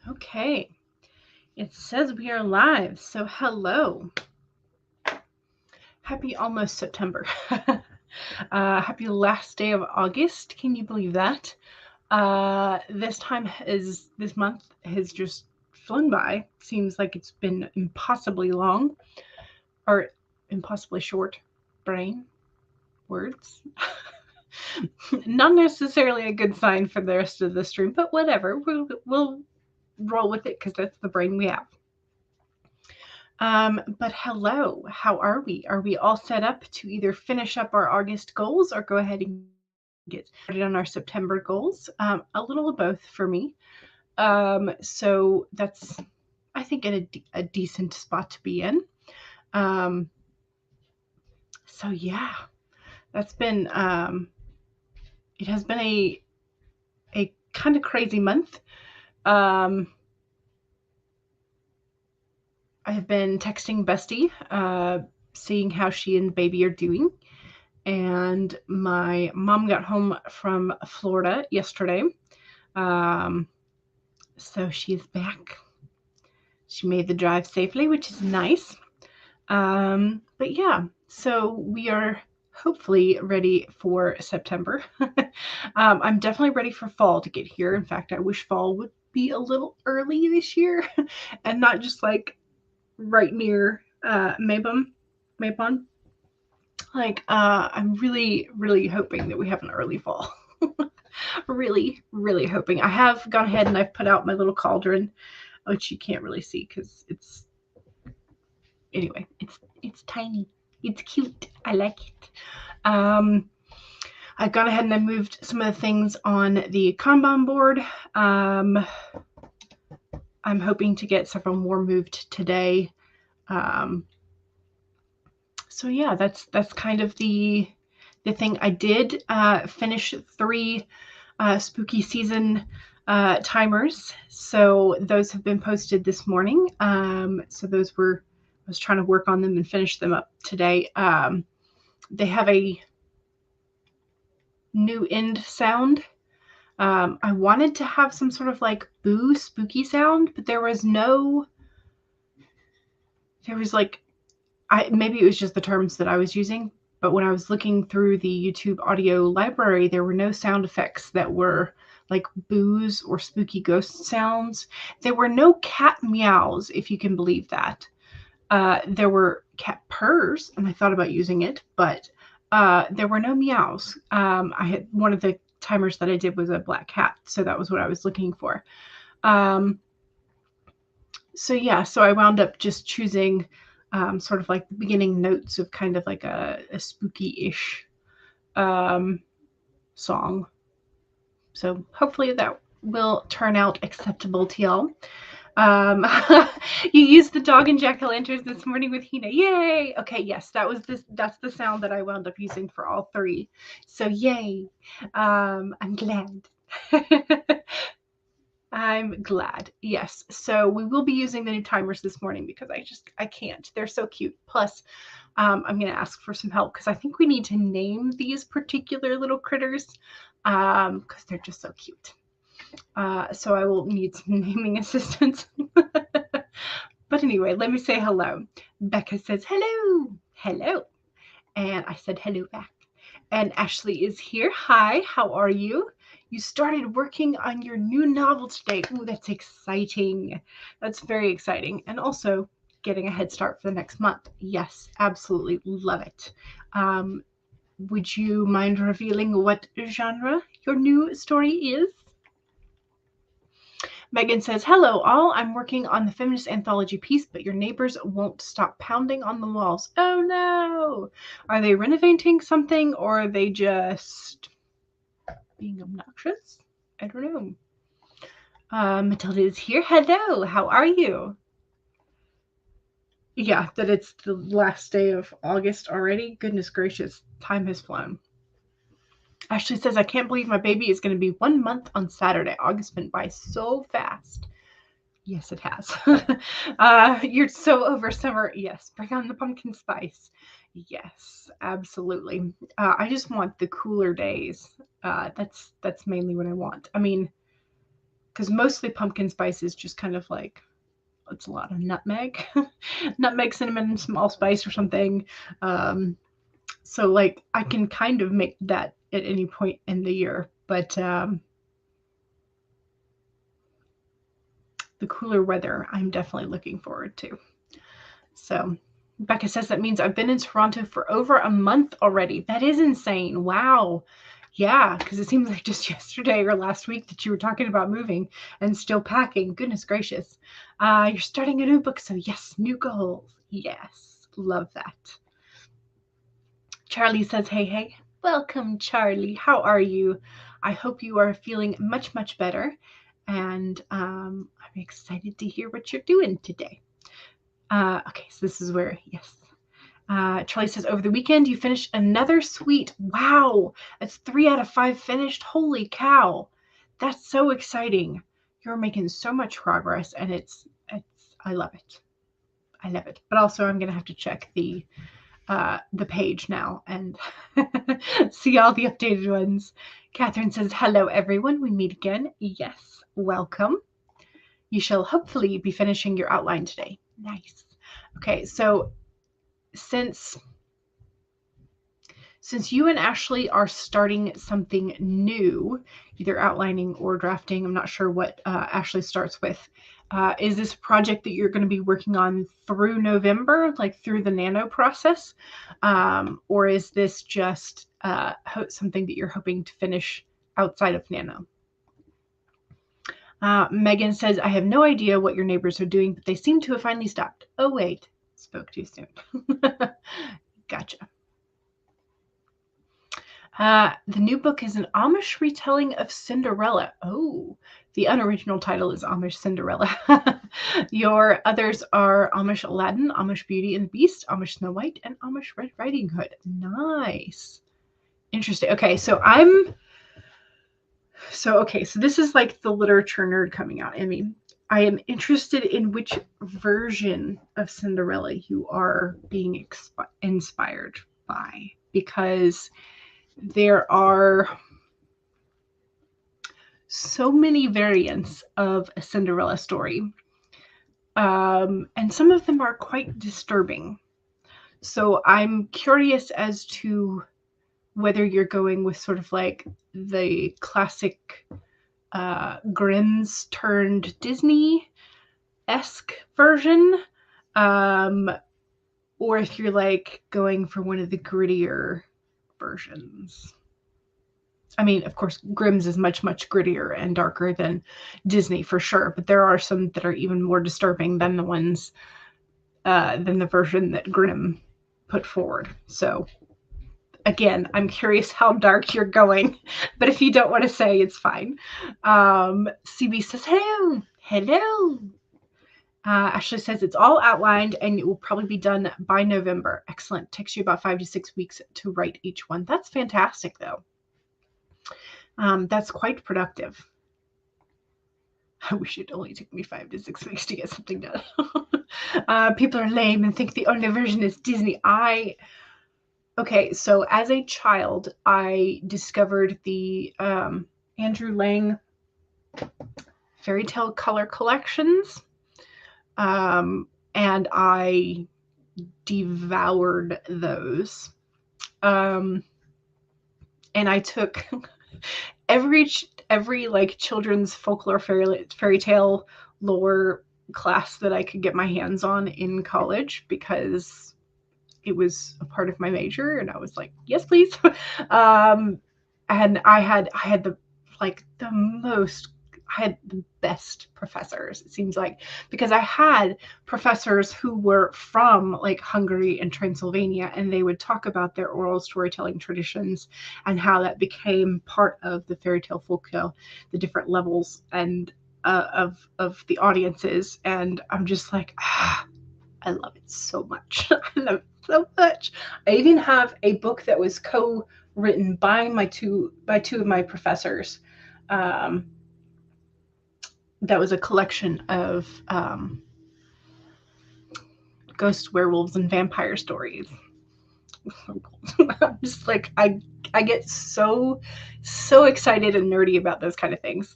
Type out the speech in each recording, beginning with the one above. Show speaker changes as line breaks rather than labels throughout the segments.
Okay, it says we are live, so hello. Happy almost September. Happy last day of August. Can you believe that? This month has just flown by. Seems like it's been impossibly long or impossibly short. Brain words. Not necessarily a good sign for the rest of the stream, but whatever. We'll roll with it because that's the brain we have. But hello, how are we? Are we all set up to either finish up our August goals or go ahead and get started on our September goals? A little of both for me. So that's, I think, a decent spot to be in. So yeah, that's been, it has been a kind of crazy month. I have been texting Bestie, seeing how she and the baby are doing. And my mom got home from Florida yesterday. So she's back. She made the drive safely, which is nice. But yeah, so we are hopefully ready for September. I'm definitely ready for fall to get here. In fact, I wish fall would be a little early this year and not just like right near Mabon. Like, I'm really, really hoping that we have an early fall. Really, really hoping. I have gone ahead and I've put out my little cauldron, which you can't really see because it's tiny. It's cute. I like it. I've gone ahead and I moved some of the things on the Kanban board. I'm hoping to get several more moved today. So yeah, that's kind of the thing. I did finish 3 spooky season timers, so those have been posted this morning. So those I was trying to work on them and finish them up today. They have a new end sound. I wanted to have some sort of like boo spooky sound, but there was like, maybe it was just the terms that I was using, but when I was looking through the YouTube audio library, there were no sound effects that were like boos or spooky ghost sounds. There were no cat meows, if you can believe that. There were cat purrs, and I thought about using it, but there were no meows. I had one of the timers that I did was a black cat, so that was what I was looking for. So yeah, so I wound up just choosing sort of like the beginning notes of kind of like a spooky-ish song. So hopefully that will turn out acceptable to y'all. You used the dog and jack-o'-lanterns this morning with Hina. Yay! Okay, yes, that's the sound that I wound up using for all 3. So yay. I'm glad. I'm glad. Yes. So we will be using the new timers this morning because I can't. They're so cute. Plus, I'm going to ask for some help because I think we need to name these particular little critters because they're just so cute. So I will need some naming assistance. But anyway, let me say hello. Becca says hello. Hello. And I said hello back. And Ashley is here. Hi, how are you? You started working on your new novel today. Ooh, that's exciting. That's very exciting. And also getting a head start for the next month. Yes, absolutely love it. Would you mind revealing what genre your new story is? Megan says, hello all, I'm working on the feminist anthology piece, but your neighbors won't stop pounding on the walls. Oh no! Are they renovating something or are they just being obnoxious? I don't know. Matilda is here. Hello, how are you? Yeah, that it's the last day of August already. Goodness gracious, time has flown. Ashley says, I can't believe my baby is going to be 1 month on Saturday. August went by so fast. Yes, it has. You're so over summer. Yes, bring on the pumpkin spice. Yes, absolutely. I just want the cooler days. That's mainly what I want. I mean, because mostly pumpkin spice is just kind of like, it's a lot of nutmeg, nutmeg, cinnamon, some allspice or something. So like I can kind of make that at any point in the year, but the cooler weather I'm definitely looking forward to. So Becca says that means I've been in Toronto for over a month already. That is insane. Wow. Yeah, because it seems like just yesterday or last week that you were talking about moving and still packing. Goodness gracious. You're starting a new book, so yes, new goals. Yes, love that. Charlie says, hey, hey. Welcome, Charlie. How are you? I hope you are feeling much, much better. And I'm excited to hear what you're doing today. Okay, so this is where, yes. Charlie says, over the weekend, you finished another suite. Wow, that's 3 out of 5 finished. Holy cow. That's so exciting. You're making so much progress, and I love it. I love it. But also, I'm going to have to check the page now and see all the updated ones. Catherine says, hello, everyone. We meet again. Yes, welcome. You shall hopefully be finishing your outline today. Nice. Okay, so since you and Ashley are starting something new, either outlining or drafting, I'm not sure what Ashley starts with. Is this a project that you're going to be working on through November, like through the nano process? Or is this just something that you're hoping to finish outside of nano? Megan says, I have no idea what your neighbors are doing, but they seem to have finally stopped. Oh, wait. Spoke too soon. Gotcha. The new book is an Amish retelling of Cinderella. Oh, the unoriginal title is Amish Cinderella. Your others are Amish Aladdin, Amish Beauty and the Beast, Amish Snow White, and Amish Red Riding Hood. Nice. Interesting. Okay, so this is like the literature nerd coming out. I mean, I am interested in which version of Cinderella you are being inspired by, because there are so many variants of a Cinderella story, and some of them are quite disturbing. So I'm curious as to whether you're going with sort of like the classic Grimm's turned Disney-esque version, or if you're like going for one of the grittier versions. I mean, of course, Grimm's is much, much grittier and darker than Disney for sure, but there are some that are even more disturbing than the ones, than the version that Grimm put forward. So again, I'm curious how dark you're going, but if you don't want to say, it's fine. CB says, hello, hello. Ashley says it's all outlined and it will probably be done by November. Excellent. Takes you about 5 to 6 weeks to write each one. That's fantastic, though. That's quite productive. I wish it only took me 5 to 6 weeks to get something done. People are lame and think the only version is Disney. Okay, so as a child, I discovered the Andrew Lang fairy tale color collections, and I devoured those. And I took every like children's folklore fairy tale lore class that I could get my hands on in college, because it was a part of my major, and I was like, yes, please. And I had the best professors, it seems like, because I had professors who were from like Hungary and Transylvania, and they would talk about their oral storytelling traditions and how that became part of the fairy tale, folktale, the different levels and of the audiences. And I'm just like, I love it so much. I love it so much. I even have a book that was co-written by two of my professors. That was a collection of ghost, werewolves, and vampire stories. I'm just like, I get so excited and nerdy about those kind of things.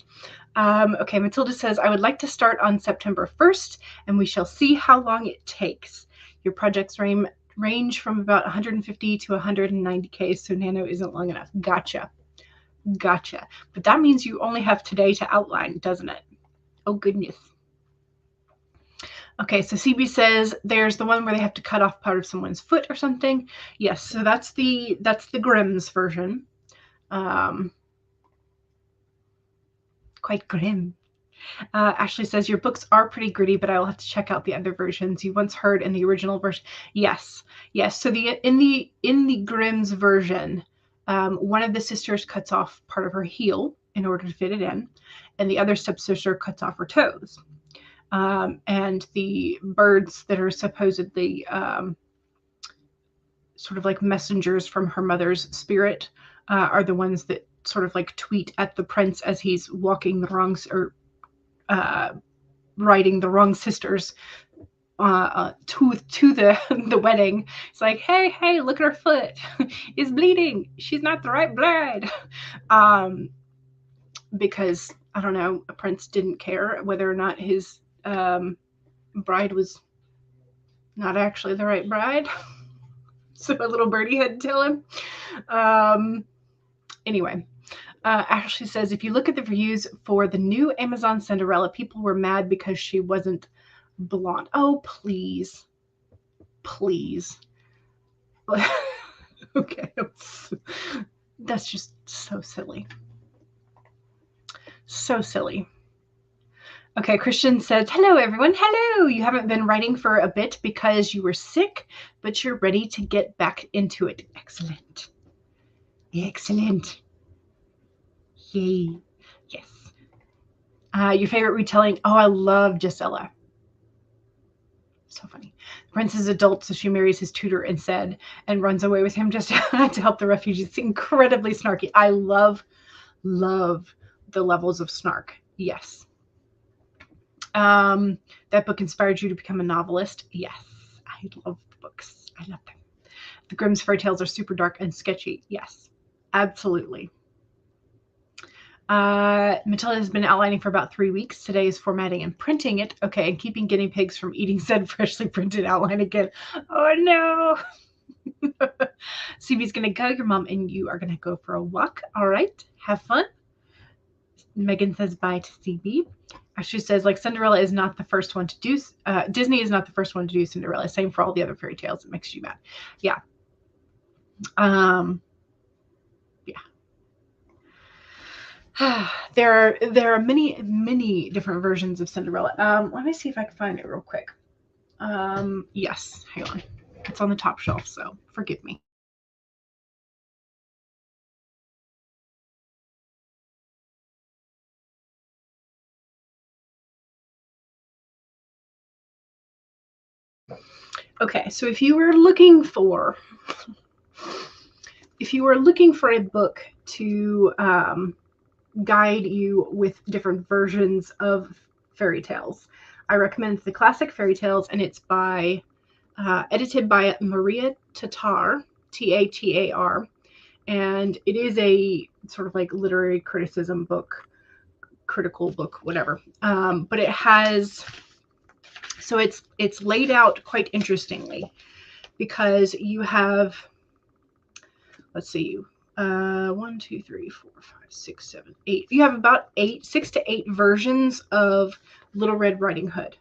Okay, Matilda says, I would like to start on September 1st, and we shall see how long it takes. Your projects range from about 150 to 190K, so nano isn't long enough. Gotcha. But that means you only have today to outline, doesn't it? Oh, goodness. Okay, so CB says there's the one where they have to cut off part of someone's foot or something. Yes, so that's the Grimm's version. Quite grim. Ashley says your books are pretty gritty, but I will have to check out the other versions you once heard in the original version. Yes. So in the Grimm's version, one of the sisters cuts off part of her heel in order to fit it in, and the other stepsister cuts off her toes. And the birds that are supposedly sort of like messengers from her mother's spirit are the ones that sort of like tweet at the prince as he's walking the wrong or riding the wrong sisters to the wedding. It's like, hey, look at her foot. It's bleeding. She's not the right bride. Because I don't know, a prince didn't care whether or not his bride was not actually the right bride. So a little birdie had to tell him. Anyway, Ashley says, if you look at the reviews for the new Amazon Cinderella, people were mad because she wasn't blonde. Oh, please. Okay. That's just so silly. So silly. Okay, Christian says, hello, everyone. Hello. You haven't been writing for a bit because you were sick, but you're ready to get back into it. Excellent. Yay. Yes. Your favorite retelling? Oh, I love Gisela. So funny. The prince is adult, so she marries his tutor instead and runs away with him just to help the refugees. It's incredibly snarky. I love the levels of snark. Yes. That book inspired you to become a novelist? Yes. I love the books. I love them. The Grimm's fairy tales are super dark and sketchy. Yes. Absolutely. Matilda has been outlining for about 3 weeks. Today is formatting and printing it. Okay, and keeping guinea pigs from eating said freshly printed outline again. Oh no. CB's gonna go. Your mom and you are gonna go for a walk. All right. Have fun. Megan says bye to CB. She says, like, Cinderella is not the first one to do, Disney is not the first one to do Cinderella. Same for all the other fairy tales. It makes you mad. Yeah. There are many different versions of Cinderella. Let me see if I can find it real quick. Yes, hang on. It's on the top shelf, so forgive me. Okay, so if you were looking for a book to guide you with different versions of fairy tales, I recommend the Classic Fairy Tales, and it's by edited by Maria Tatar, Tatar, and it is a sort of like literary criticism book, critical book, whatever. But it has, so it's laid out quite interestingly, because you have, let's see, 1, 2, 3, 4, 5, 6, 7, 8. You have about 6 to 8 versions of Little Red Riding Hood.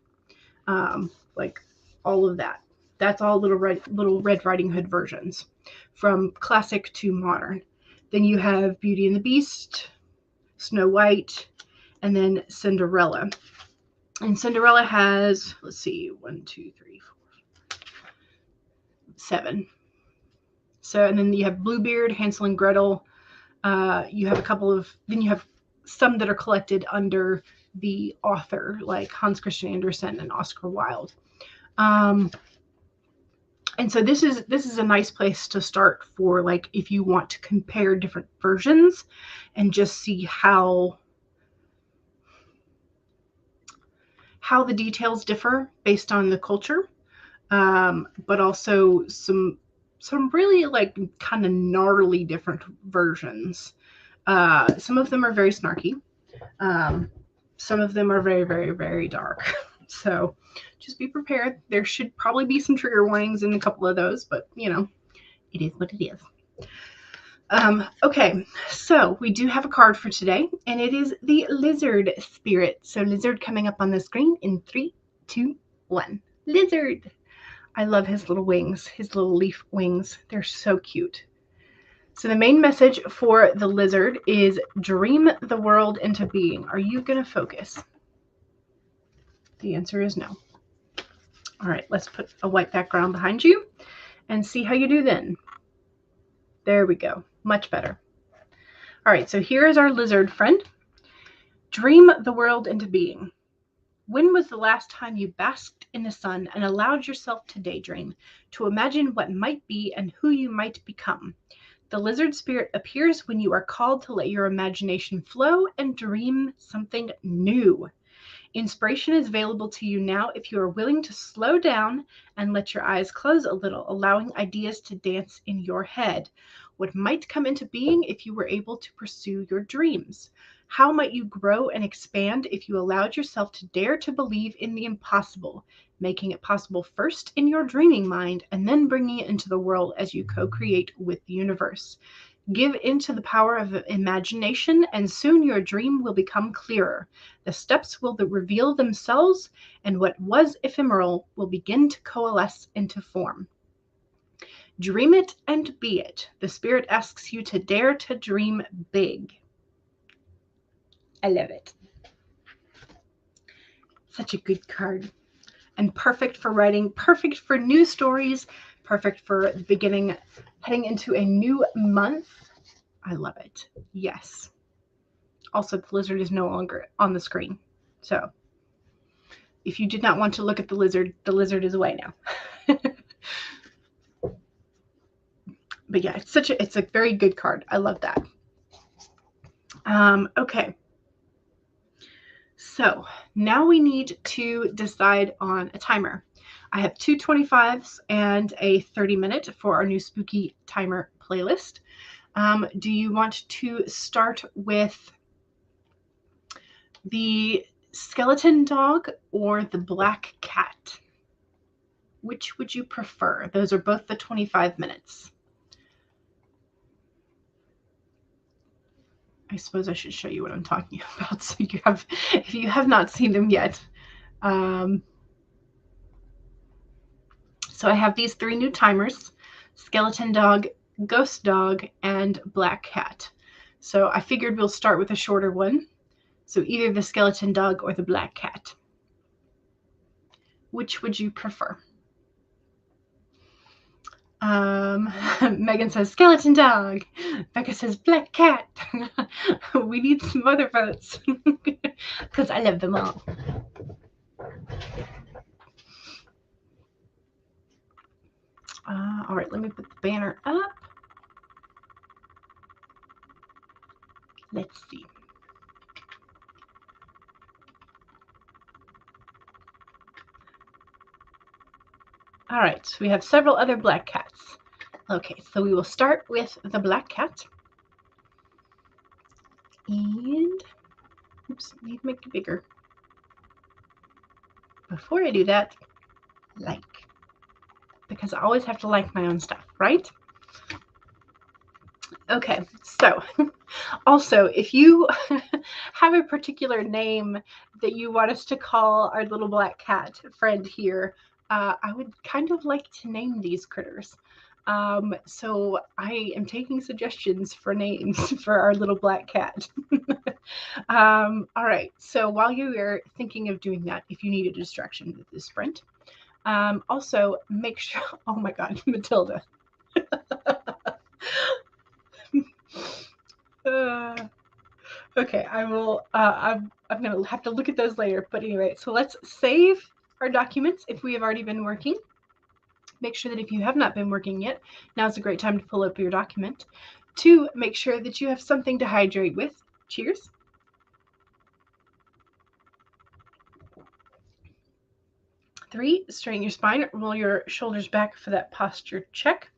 Like all of that. That's all Little Red Riding Hood versions, from classic to modern. Then you have Beauty and the Beast, Snow White, and then Cinderella. And Cinderella has, let's see, 1, 2, 3, 4, 7. So, and then you have Bluebeard, Hansel and Gretel. You have then you have some that are collected under the author, like Hans Christian Andersen and Oscar Wilde. And so this is a nice place to start for, like, if you want to compare different versions and just see how the details differ based on the culture, but also some some really like kind of gnarly different versions. Some of them are very snarky. Some of them are very, very, very dark. So just be prepared. There should probably be some trigger warnings in a couple of those, but you know, it is what it is. Okay, so we do have a card for today, and it is the Lizard Spirit. So Lizard coming up on the screen in 3, 2, 1. Lizard. I love his little wings, his little leaf wings. They're so cute. So the main message for the lizard is dream the world into being. Are you going to focus? The answer is no. All right, let's put a white background behind you and see how you do then. There we go. Much better. All right, so here is our lizard friend. Dream the world into being. When was the last time you basked in the sun and allowed yourself to daydream, to imagine what might be and who you might become? The lizard spirit appears when you are called to let your imagination flow and dream something new. Inspiration is available to you now if you are willing to slow down and let your eyes close a little, allowing ideas to dance in your head. What might come into being if you were able to pursue your dreams? How might you grow and expand if you allowed yourself to dare to believe in the impossible, making it possible first in your dreaming mind and then bringing it into the world as you co-create with the universe? Give into the power of imagination, and soon your dream will become clearer. The steps will reveal themselves, and what was ephemeral will begin to coalesce into form. Dream it and be it. The spirit asks you to dare to dream big. I love it. Such a good card. And perfect for writing, perfect for new stories, perfect for the beginning, heading into a new month. I love it. Yes. Also, the lizard is no longer on the screen. So if you did not want to look at the lizard is away now. But yeah, it's a very good card. I love that. Okay. So now we need to decide on a timer. I have 2 25s and a 30-minute for our new spooky timer playlist. Do you want to start with the skeleton dog or the black cat? Which would you prefer? Those are both the 25 minutes. I suppose I should show you what I'm talking about, so you have, if you have not seen them yet. So I have these 3 new timers: skeleton dog, ghost dog, and black cat. So I figured we'll start with a shorter one. So either the skeleton dog or the black cat. Which would you prefer? Megan says skeleton dog. Becca says black cat. We need some other votes because I love them all. All right, let me put the banner up. Let's see. All right, so we have several other black cats. Okay, so we will start with the black cat. And, oops, I need to make it bigger. Before I do that, like. Because I always have to like my own stuff, right? Okay, so also, if you have a particular name that you want us to call our little black cat friend here, I would kind of like to name these critters. So I am taking suggestions for names for our little black cat. All right, so while you are thinking of doing that, if you need a distraction with this sprint, also make sure, oh my God, Matilda. Okay, I will, I'm going to have to look at those later. But anyway, so let's save our documents if we have already been working. Make sure that if you have not been working yet, now's a great time to pull up your document. 2, make sure that you have something to hydrate with. Cheers. 3, straighten your spine, roll your shoulders back for that posture check.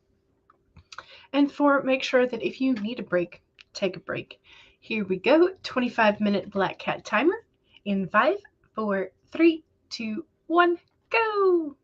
And four, make sure that if you need a break, take a break. Here we go, 25-minute black cat timer in 5, 4, 3, 2, 1, go!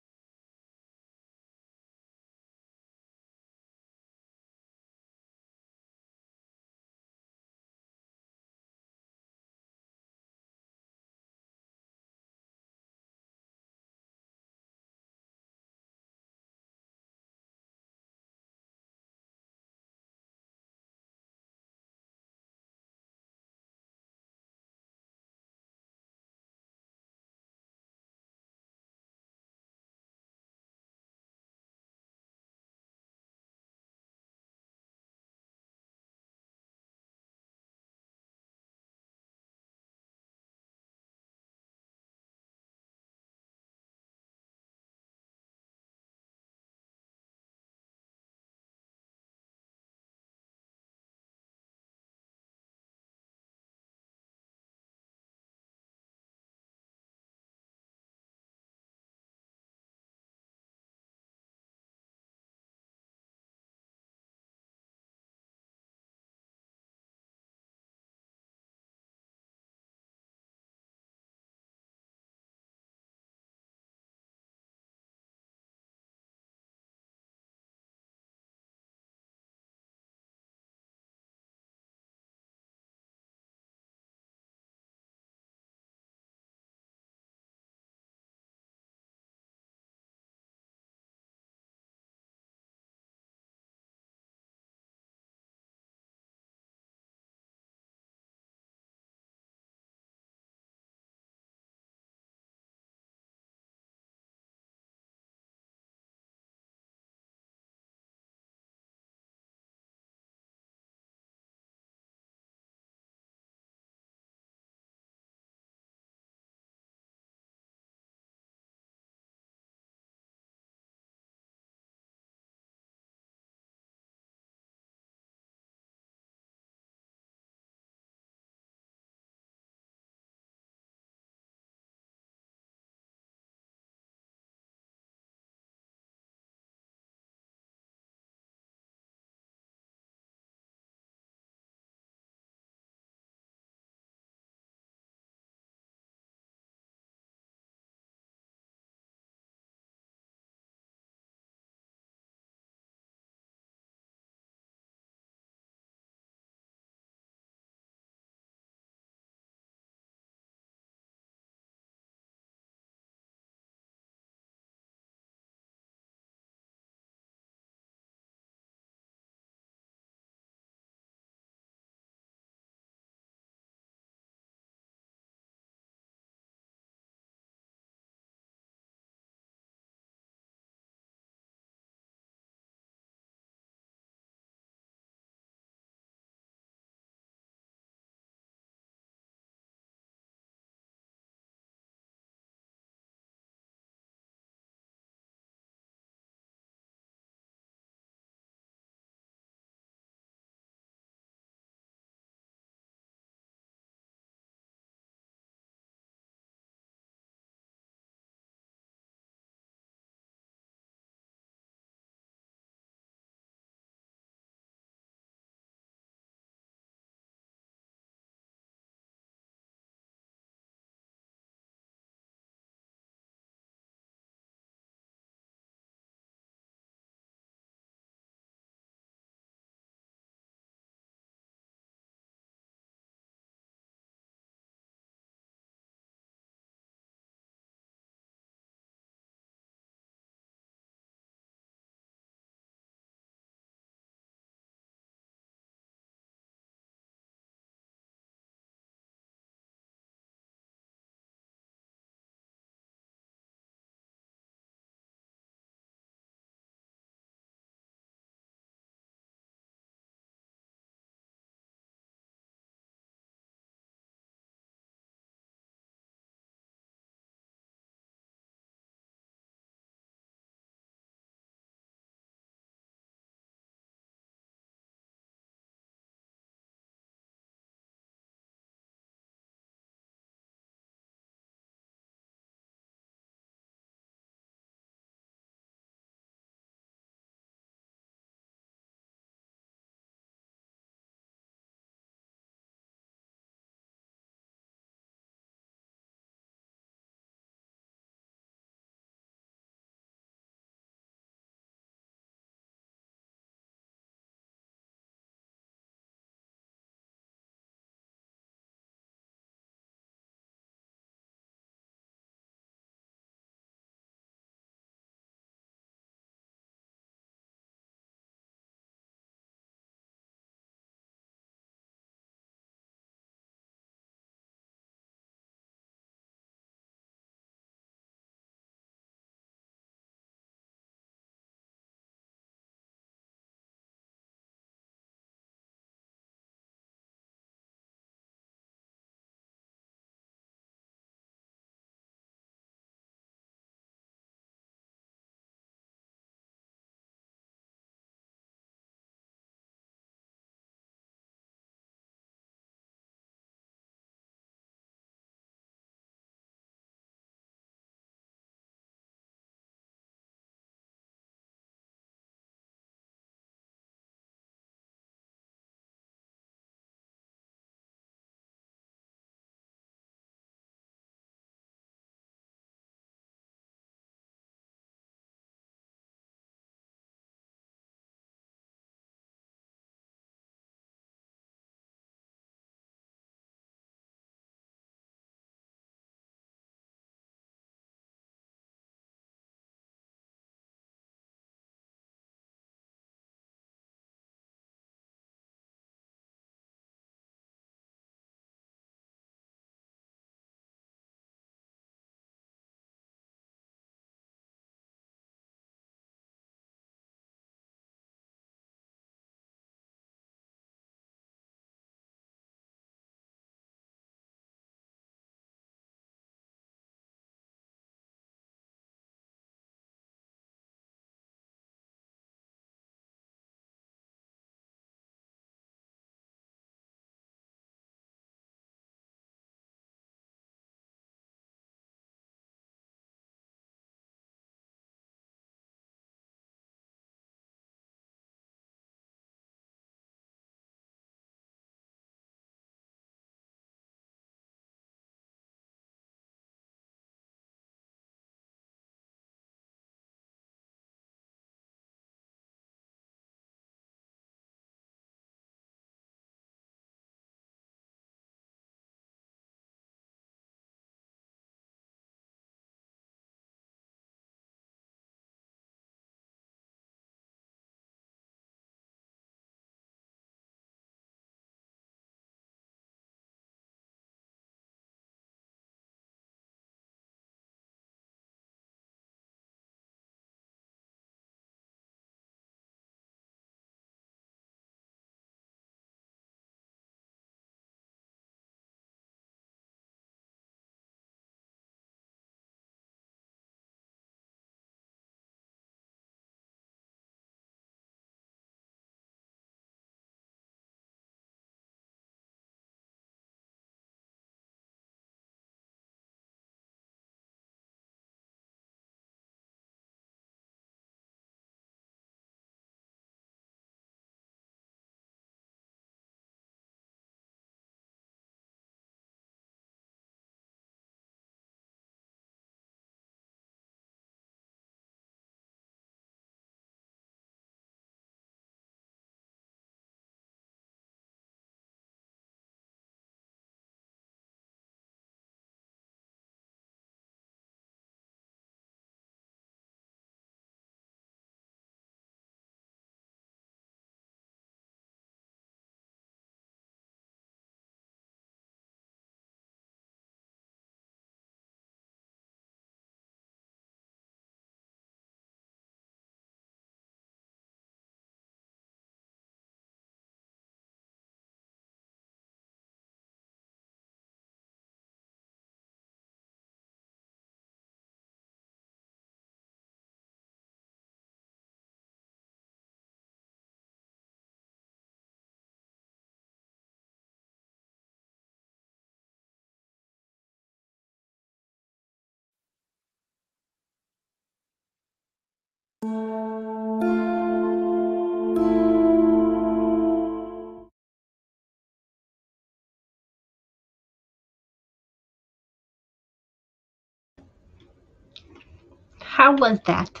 How was that?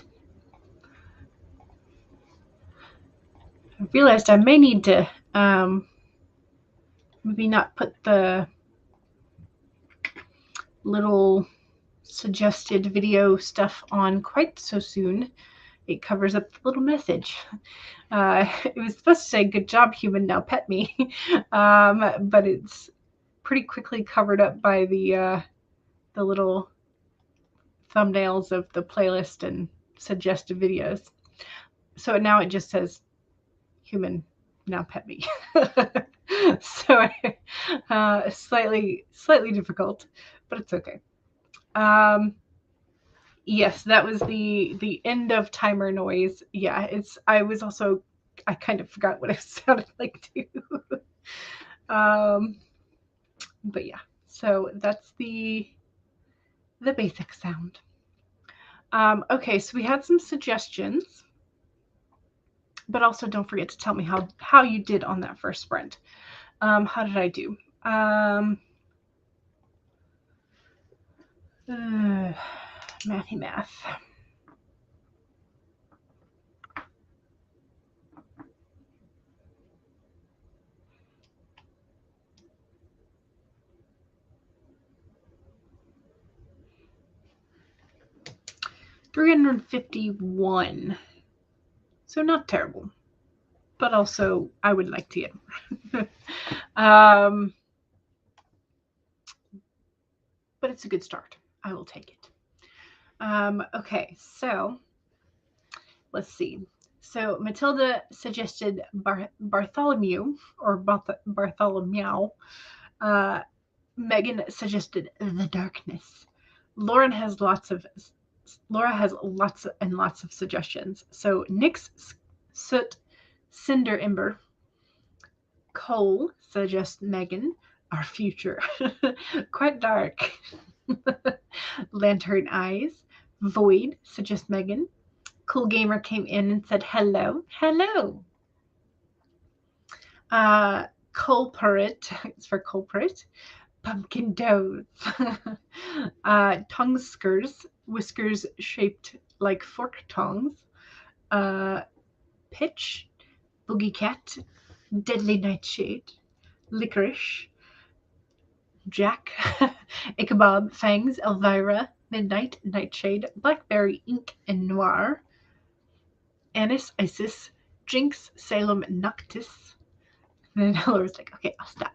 I realized I may need to maybe not put the little suggested video stuff on quite so soon. It covers up the little message. It was supposed to say, "Good job, human, now pet me," but it's pretty quickly covered up by the little thumbnails of the playlist and suggested videos. So now it just says, "Human, now pet me." So slightly difficult, but it's okay. Yes, that was the end of timer noise. Yeah, I kind of forgot what it sounded like too. But yeah, so that's the basic sound. Okay, so we had some suggestions, but also don't forget to tell me how you did on that first sprint. How did I do? Math. 351. So not terrible, but also I would like to get more. But it's a good start. I will take it. Okay, so let's see. So Matilda suggested Bartholomew or Bartholomew. Megan suggested The Darkness. Laura has lots and lots of suggestions. So Nyx, Soot, Cinder Ember. Cole suggests Megan, Our Future. Quite dark. Lantern Eyes. Void suggests Megan. Cool Gamer came in and said hello. Hello. Culprit, it's for culprit. Pumpkin Doze. Tongueskers, whiskers shaped like fork tongues. Pitch, Boogie Cat, Deadly Nightshade, Licorice, Jack, Ichabod, Fangs, Elvira, Midnight, Nightshade, Blackberry, Ink, and Noir. Anise, Isis, Jinx, Salem, Noctis. And then Laura's like, okay, I'll stop.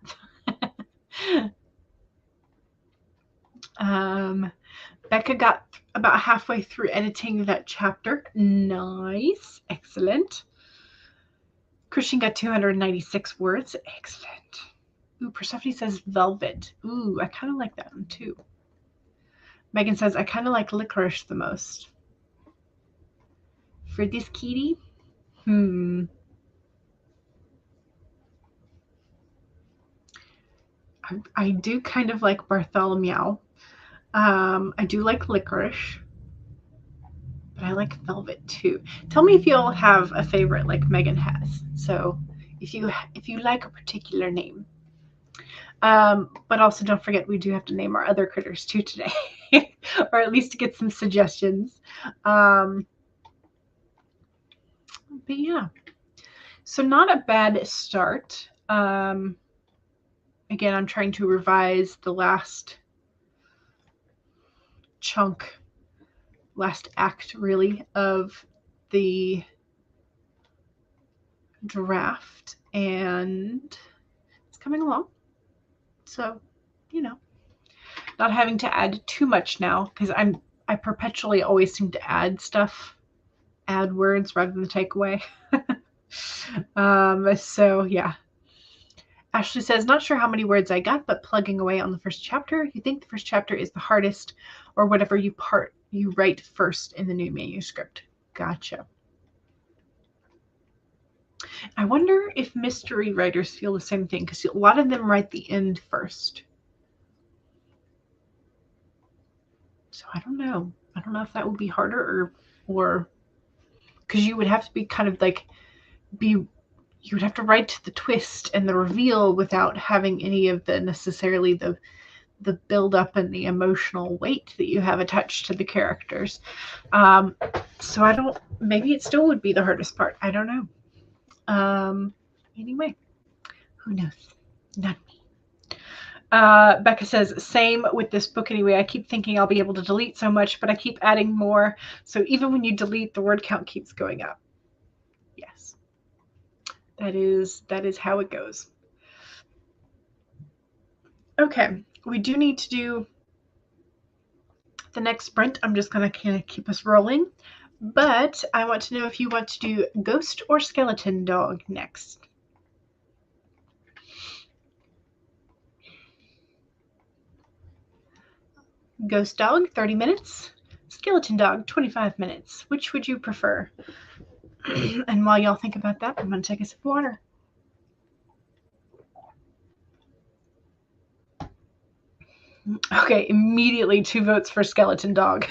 Becca got about halfway through editing that chapter. Nice. Excellent. Christian got 296 words. Excellent. Ooh, Persephone says velvet. Ooh, I kind of like that one too. Megan says, I kind of like licorice the most. For this kitty? I do kind of like Bartholomew. I do like licorice, but I like velvet too. Tell me if you all have a favorite like Megan has. So if you like a particular name. But also don't forget we do have to name our other critters too today, or at least to get some suggestions. But yeah, so not a bad start. Again, I'm trying to revise the last chunk, last act really of the draft, and it's coming along. So, not having to add too much now because I perpetually always seem to add words rather than take away. So yeah. Ashley says, not sure how many words I got, but plugging away on the first chapter. You think the first chapter is the hardest, or whatever you write first in the new manuscript. Gotcha. I wonder if mystery writers feel the same thing, because a lot of them write the end first. So I don't know. I don't know if that would be harder or because you would have to be kind of like you would have to write the twist and the reveal without having any of the necessarily the build up and the emotional weight that you have attached to the characters. So I don't, maybe it still would be the hardest part. I don't know. Anyway, who knows? Not me. Becca says, same with this book anyway. I keep thinking I'll be able to delete so much, but I keep adding more. So even when you delete, the word count keeps going up. Yes. That is how it goes. Okay, we do need to do the next sprint. I'm just going to kind of keep us rolling. But I want to know if you want to do ghost or skeleton dog next. Ghost dog, 30 minutes. Skeleton dog, 25 minutes. Which would you prefer? And while y'all think about that, I'm going to take a sip of water. Okay, immediately 2 votes for skeleton dog.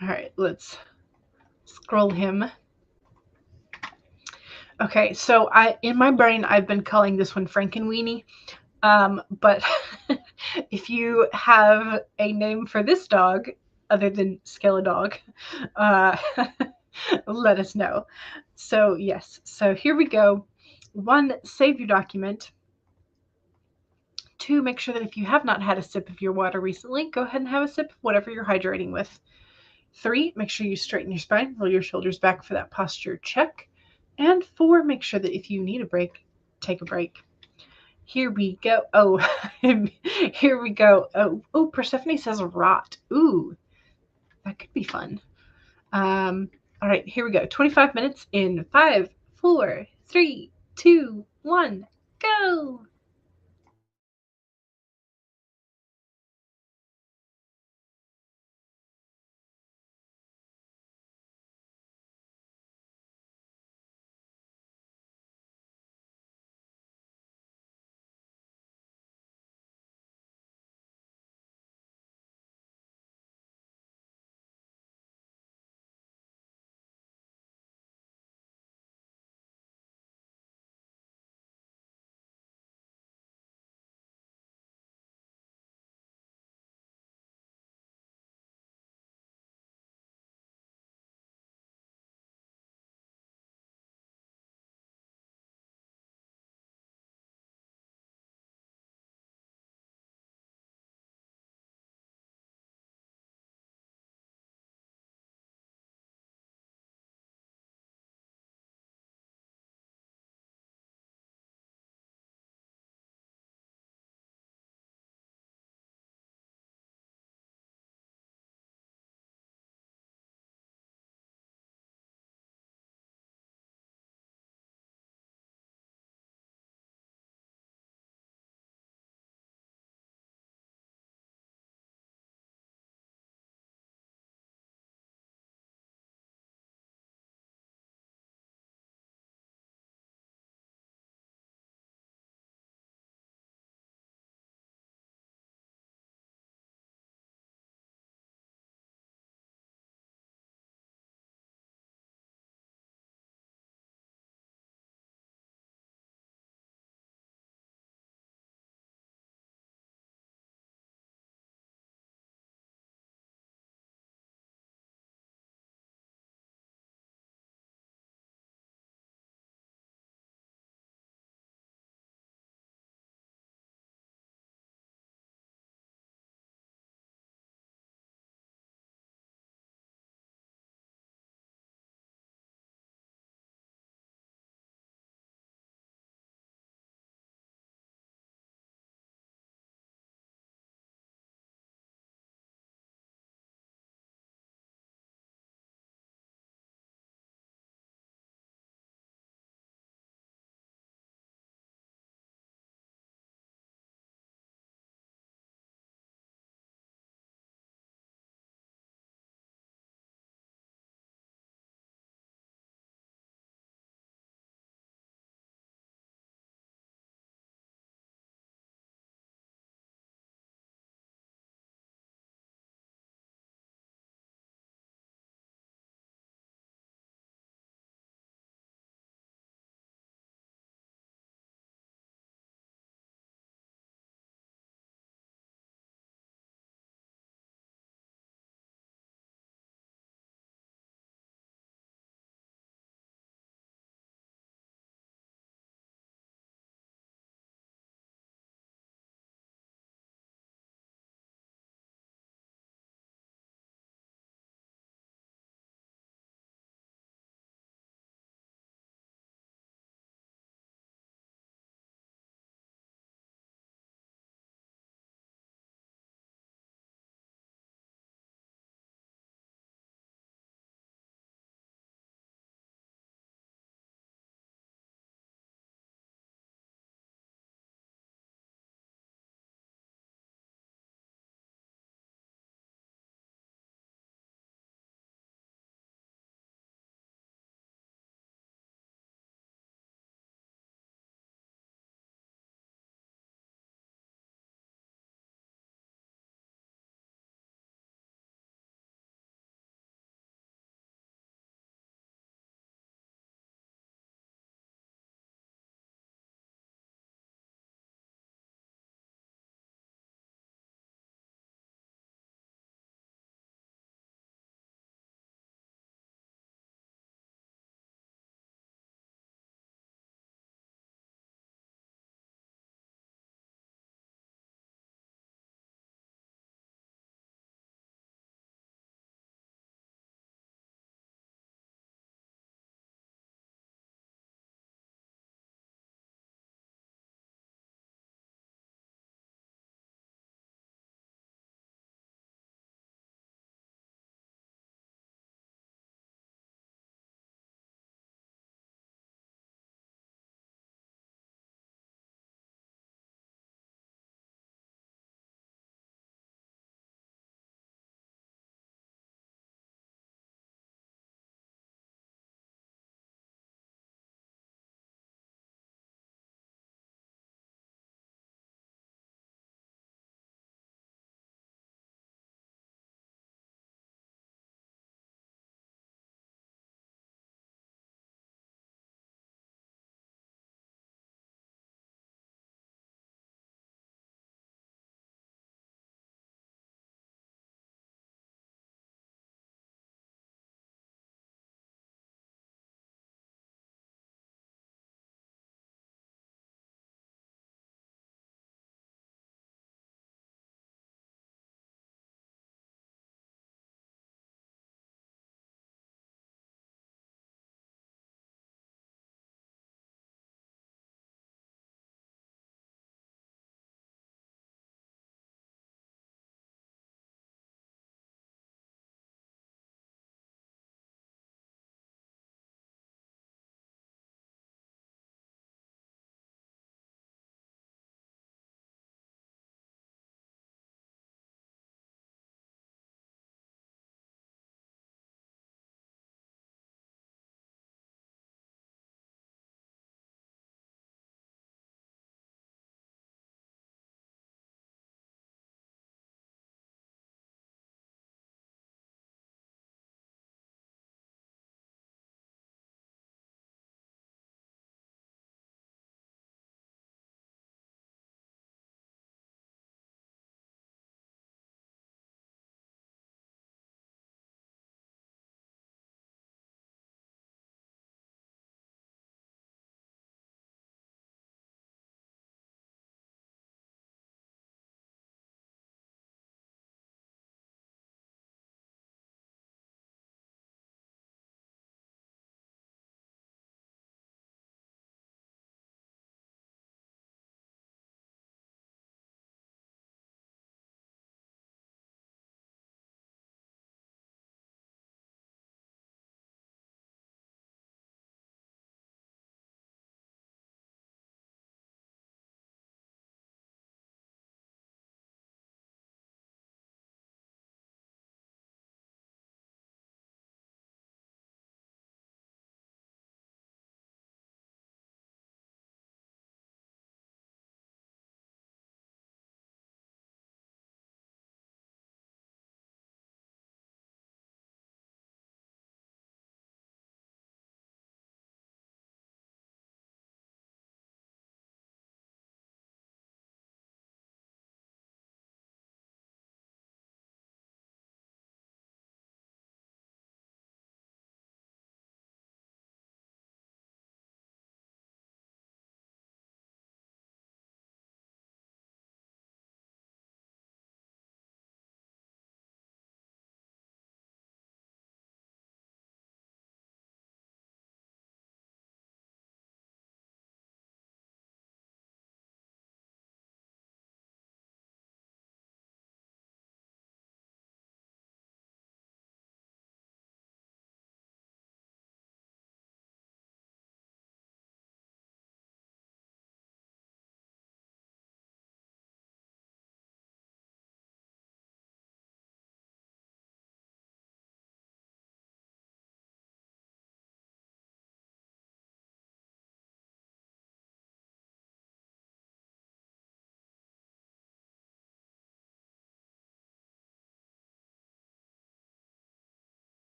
All right, let's scroll him. Okay, so in my brain, I've been calling this one Frankenweenie. But if you have a name for this dog other than Skeledog, let us know. So yes, so here we go. 1, save your document. 2, make sure that if you have not had a sip of your water recently, go ahead and have a sip of whatever you're hydrating with. 3, make sure you straighten your spine, roll your shoulders back for that posture check. And 4, make sure that if you need a break, take a break. Here we go. Oh, here we go. Oh, Persephone says rot. Ooh, that could be fun. All right, here we go. 25 minutes in 5, 4, 3, 2, 1, go.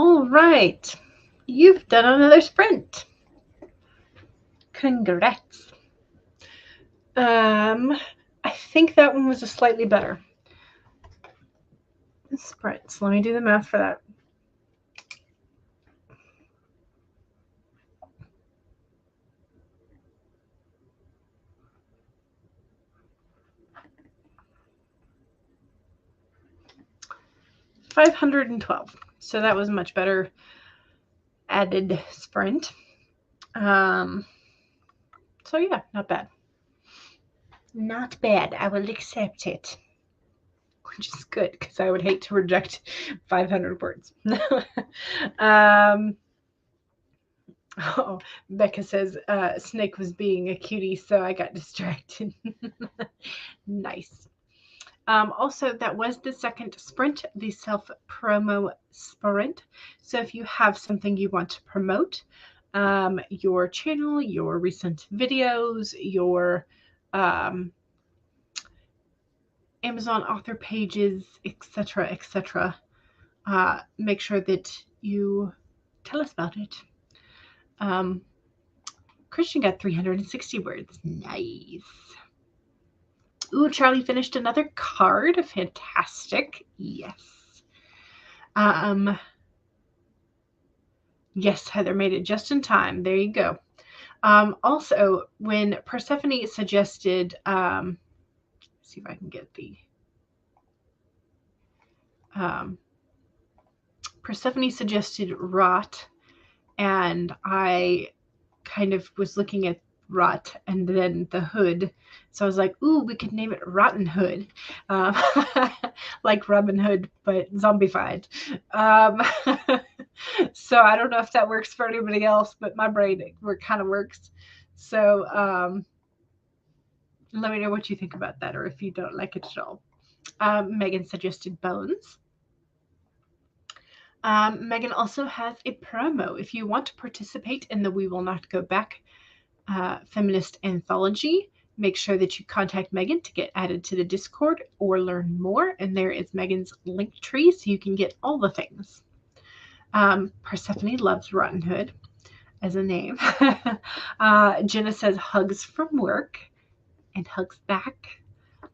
All right. You've done another sprint. Congrats. I think that one was a slightly better sprint. So let me do the math for that. $512. So that was a much better added sprint. So yeah, not bad. Not bad. I will accept it. Which is good because I would hate to reject 500 words. Oh, Becca says Snake was being a cutie, so I got distracted. Nice. Also, that was the second sprint, the self-promo sprint. So if you have something you want to promote, your channel, your recent videos, your Amazon author pages, etc., make sure that you tell us about it. Christian got 360 words. Nice. Ooh, Charlie finished another card. Fantastic. Yes. Yes, Heather made it just in time. There you go. Also, when Persephone suggested, see if I can get the, Persephone suggested rot, and I kind of was looking at rot and then the hood. So I was like, ooh, we could name it Rotten Hood. Like Robin Hood, but zombified. So I don't know if that works for anybody else, but my brain kind of works. So let me know what you think about that, or if you don't like it at all. Megan suggested bones. Megan also has a promo. If you want to participate in the We Will Not Go Back feminist anthology, make sure that you contact Megan to get added to the Discord or learn more. And there is Megan's link tree, so you can get all the things. Persephone loves Rotten Hood as a name. Jenna says hugs from work and hugs back.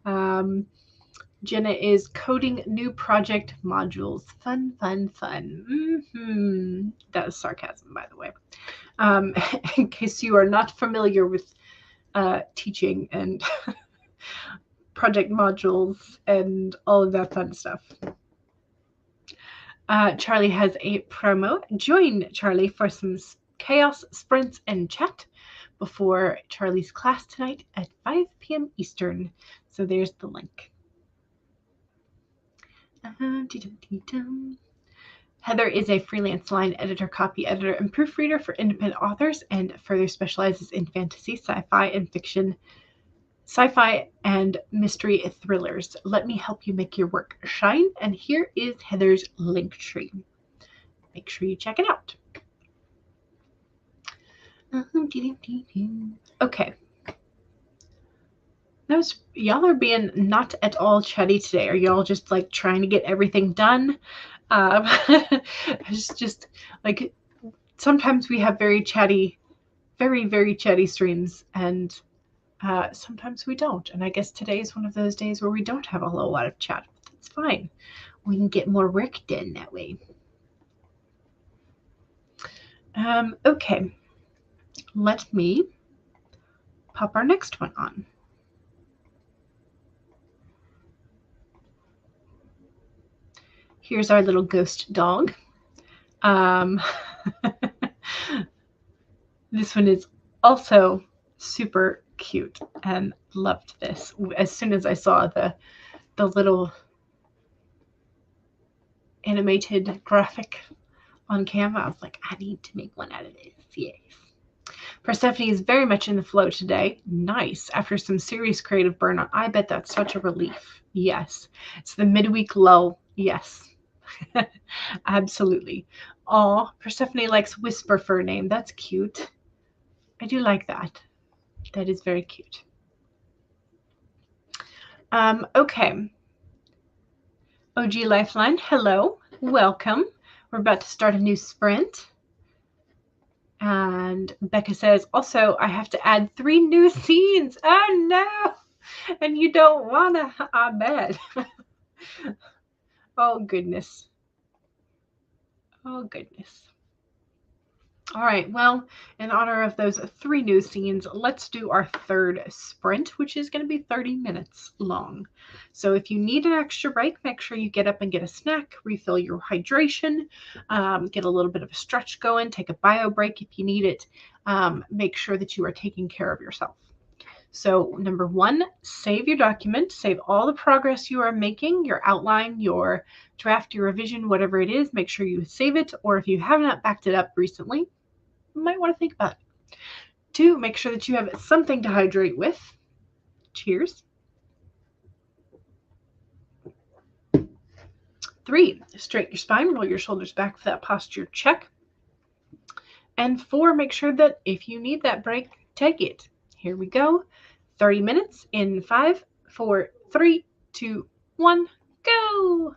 Jenna is coding new project modules. Fun, fun, fun. Mm-hmm. That is sarcasm, by the way. In case you are not familiar with teaching and project modules and all of that fun stuff. Charlie has a promo. Join Charlie for some chaos sprints and chat before Charlie's class tonight at 5 p.m. Eastern. So there's the link. Heather is a freelance line editor, copy editor, and proofreader for independent authors, and further specializes in fantasy, sci-fi, and fiction, sci-fi, and mystery thrillers. Let me help you make your work shine. And here is Heather's link tree. Make sure you check it out. Okay. Y'all are being not at all chatty today. Are y'all just like trying to get everything done? It's just like sometimes we have very chatty, very chatty streams, and sometimes we don't. And I guess today is one of those days where we don't have a whole lot of chat. That's fine. We can get more work done that way. Okay. Let me pop our next one on. Here's our little ghost dog. This one is also super cute and loved this. As soon as I saw the little animated graphic on Canva, I was like, I need to make one out of this. Yes. Persephone is very much in the flow today. Nice. After some serious creative burnout. I bet that's such a relief. Yes. It's the midweek lull. Yes. Absolutely. Oh, Persephone likes Whisper for a name. That's cute. I do like that. That is very cute. Okay. OG Lifeline, hello. Welcome. We're about to start a new sprint. And Becca says, also, I have to add 3 new scenes. Oh, no. And you don't want to, I bet. Oh, goodness. Oh, goodness. All right, well, in honor of those 3 new scenes, let's do our third sprint, which is going to be 30 minutes long. So if you need an extra break, make sure you get up and get a snack, refill your hydration, get a little bit of a stretch going, take a bio break if you need it. Make sure that you are taking care of yourself. So number 1, save your document, save all the progress you are making, your outline, your draft, your revision, whatever it is, make sure you save it. Or if you have not backed it up recently, you might want to think about it. 2, make sure that you have something to hydrate with. Cheers. 3, straighten your spine, roll your shoulders back for that posture check. And 4, make sure that if you need that break, take it. Here we go. 30 minutes in 5, 4, 3, 2, 1, go.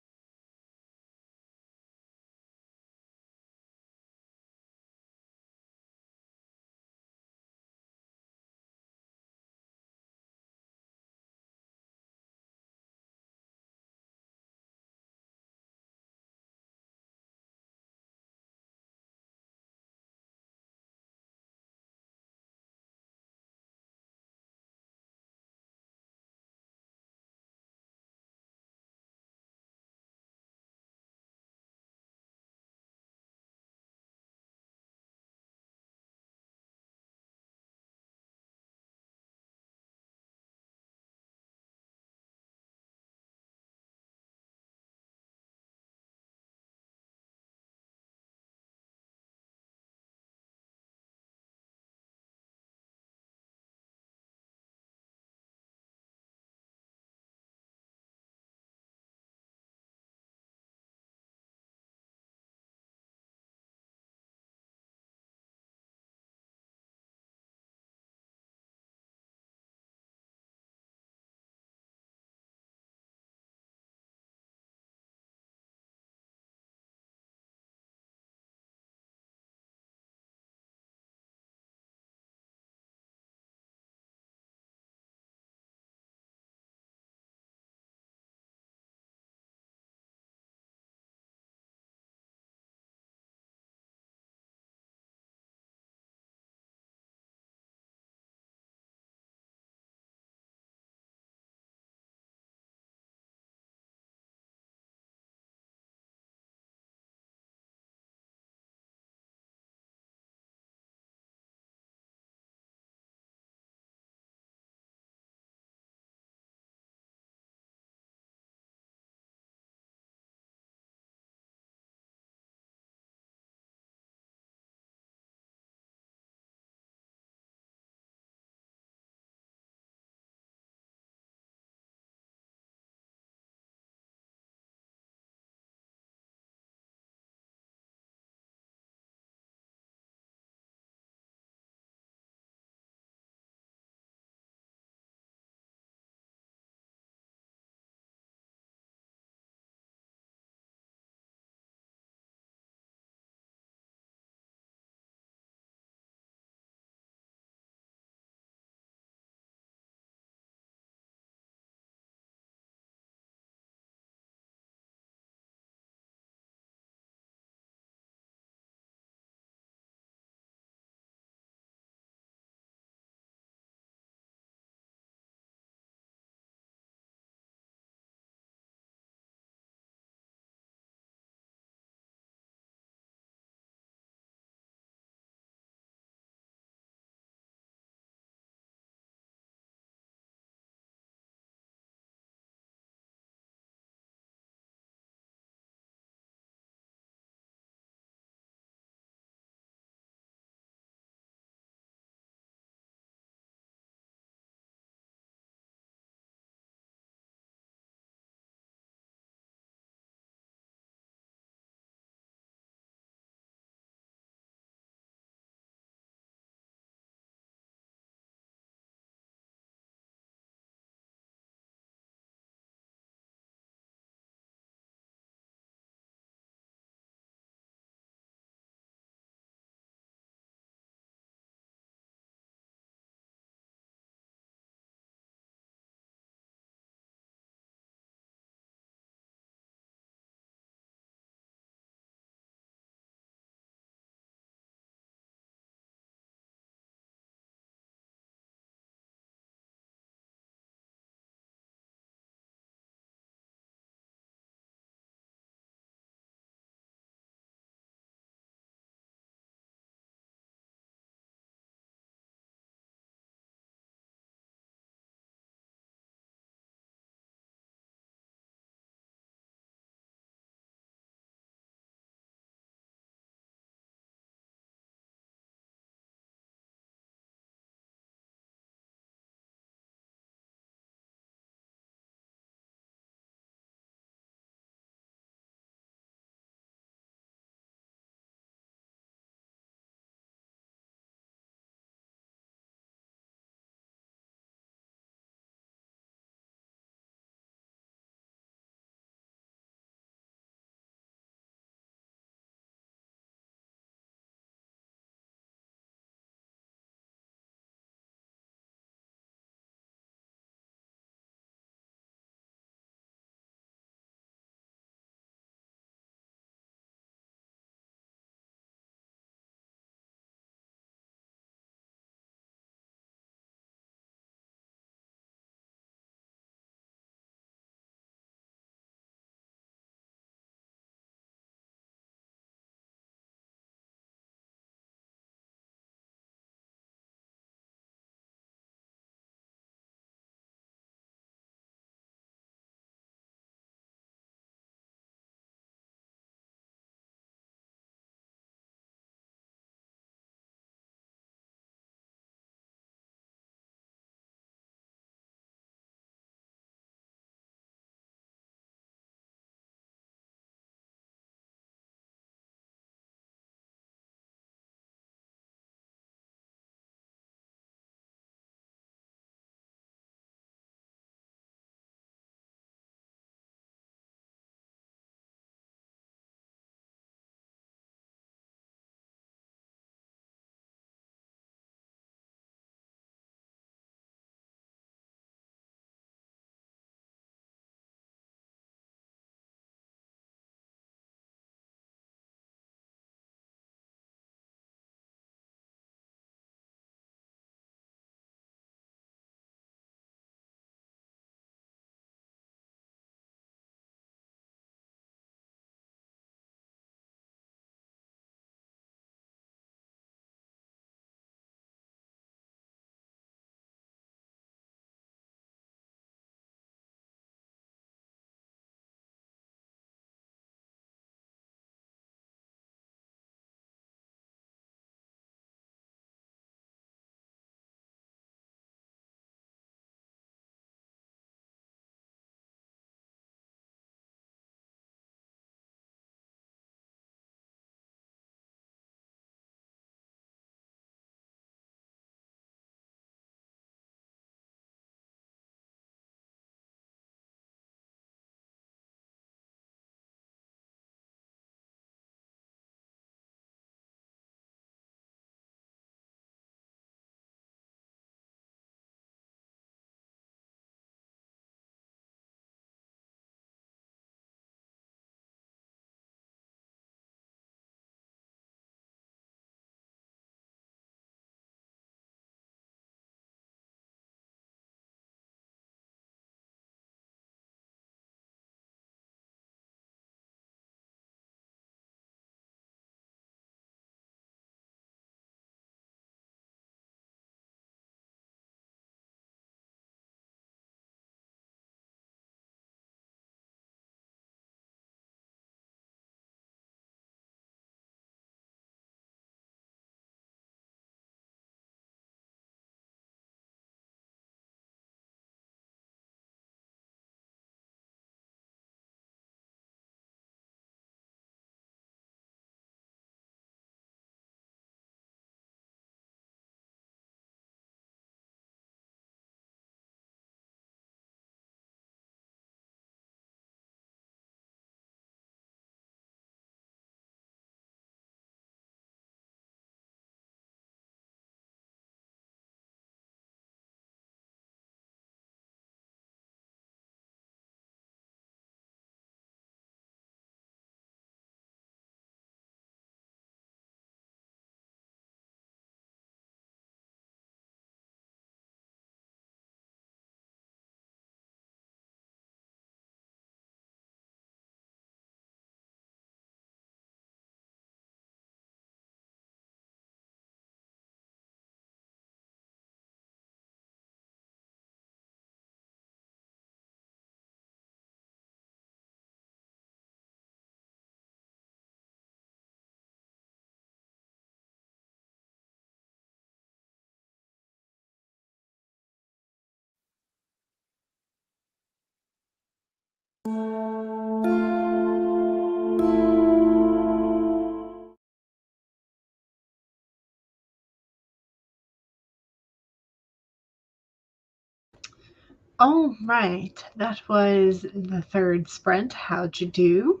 All right, that was the third sprint. How'd you do?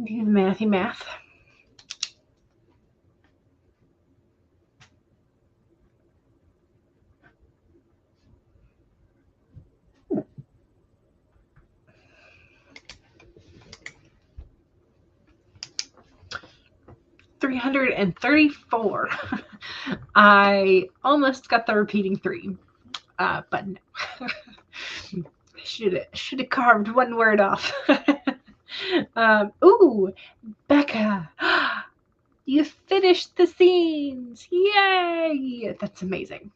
Do the mathy math. $334. I almost got the repeating 3, but no. Should have carved one word off. Ooh, Becca, you finished the scenes. Yay! That's amazing.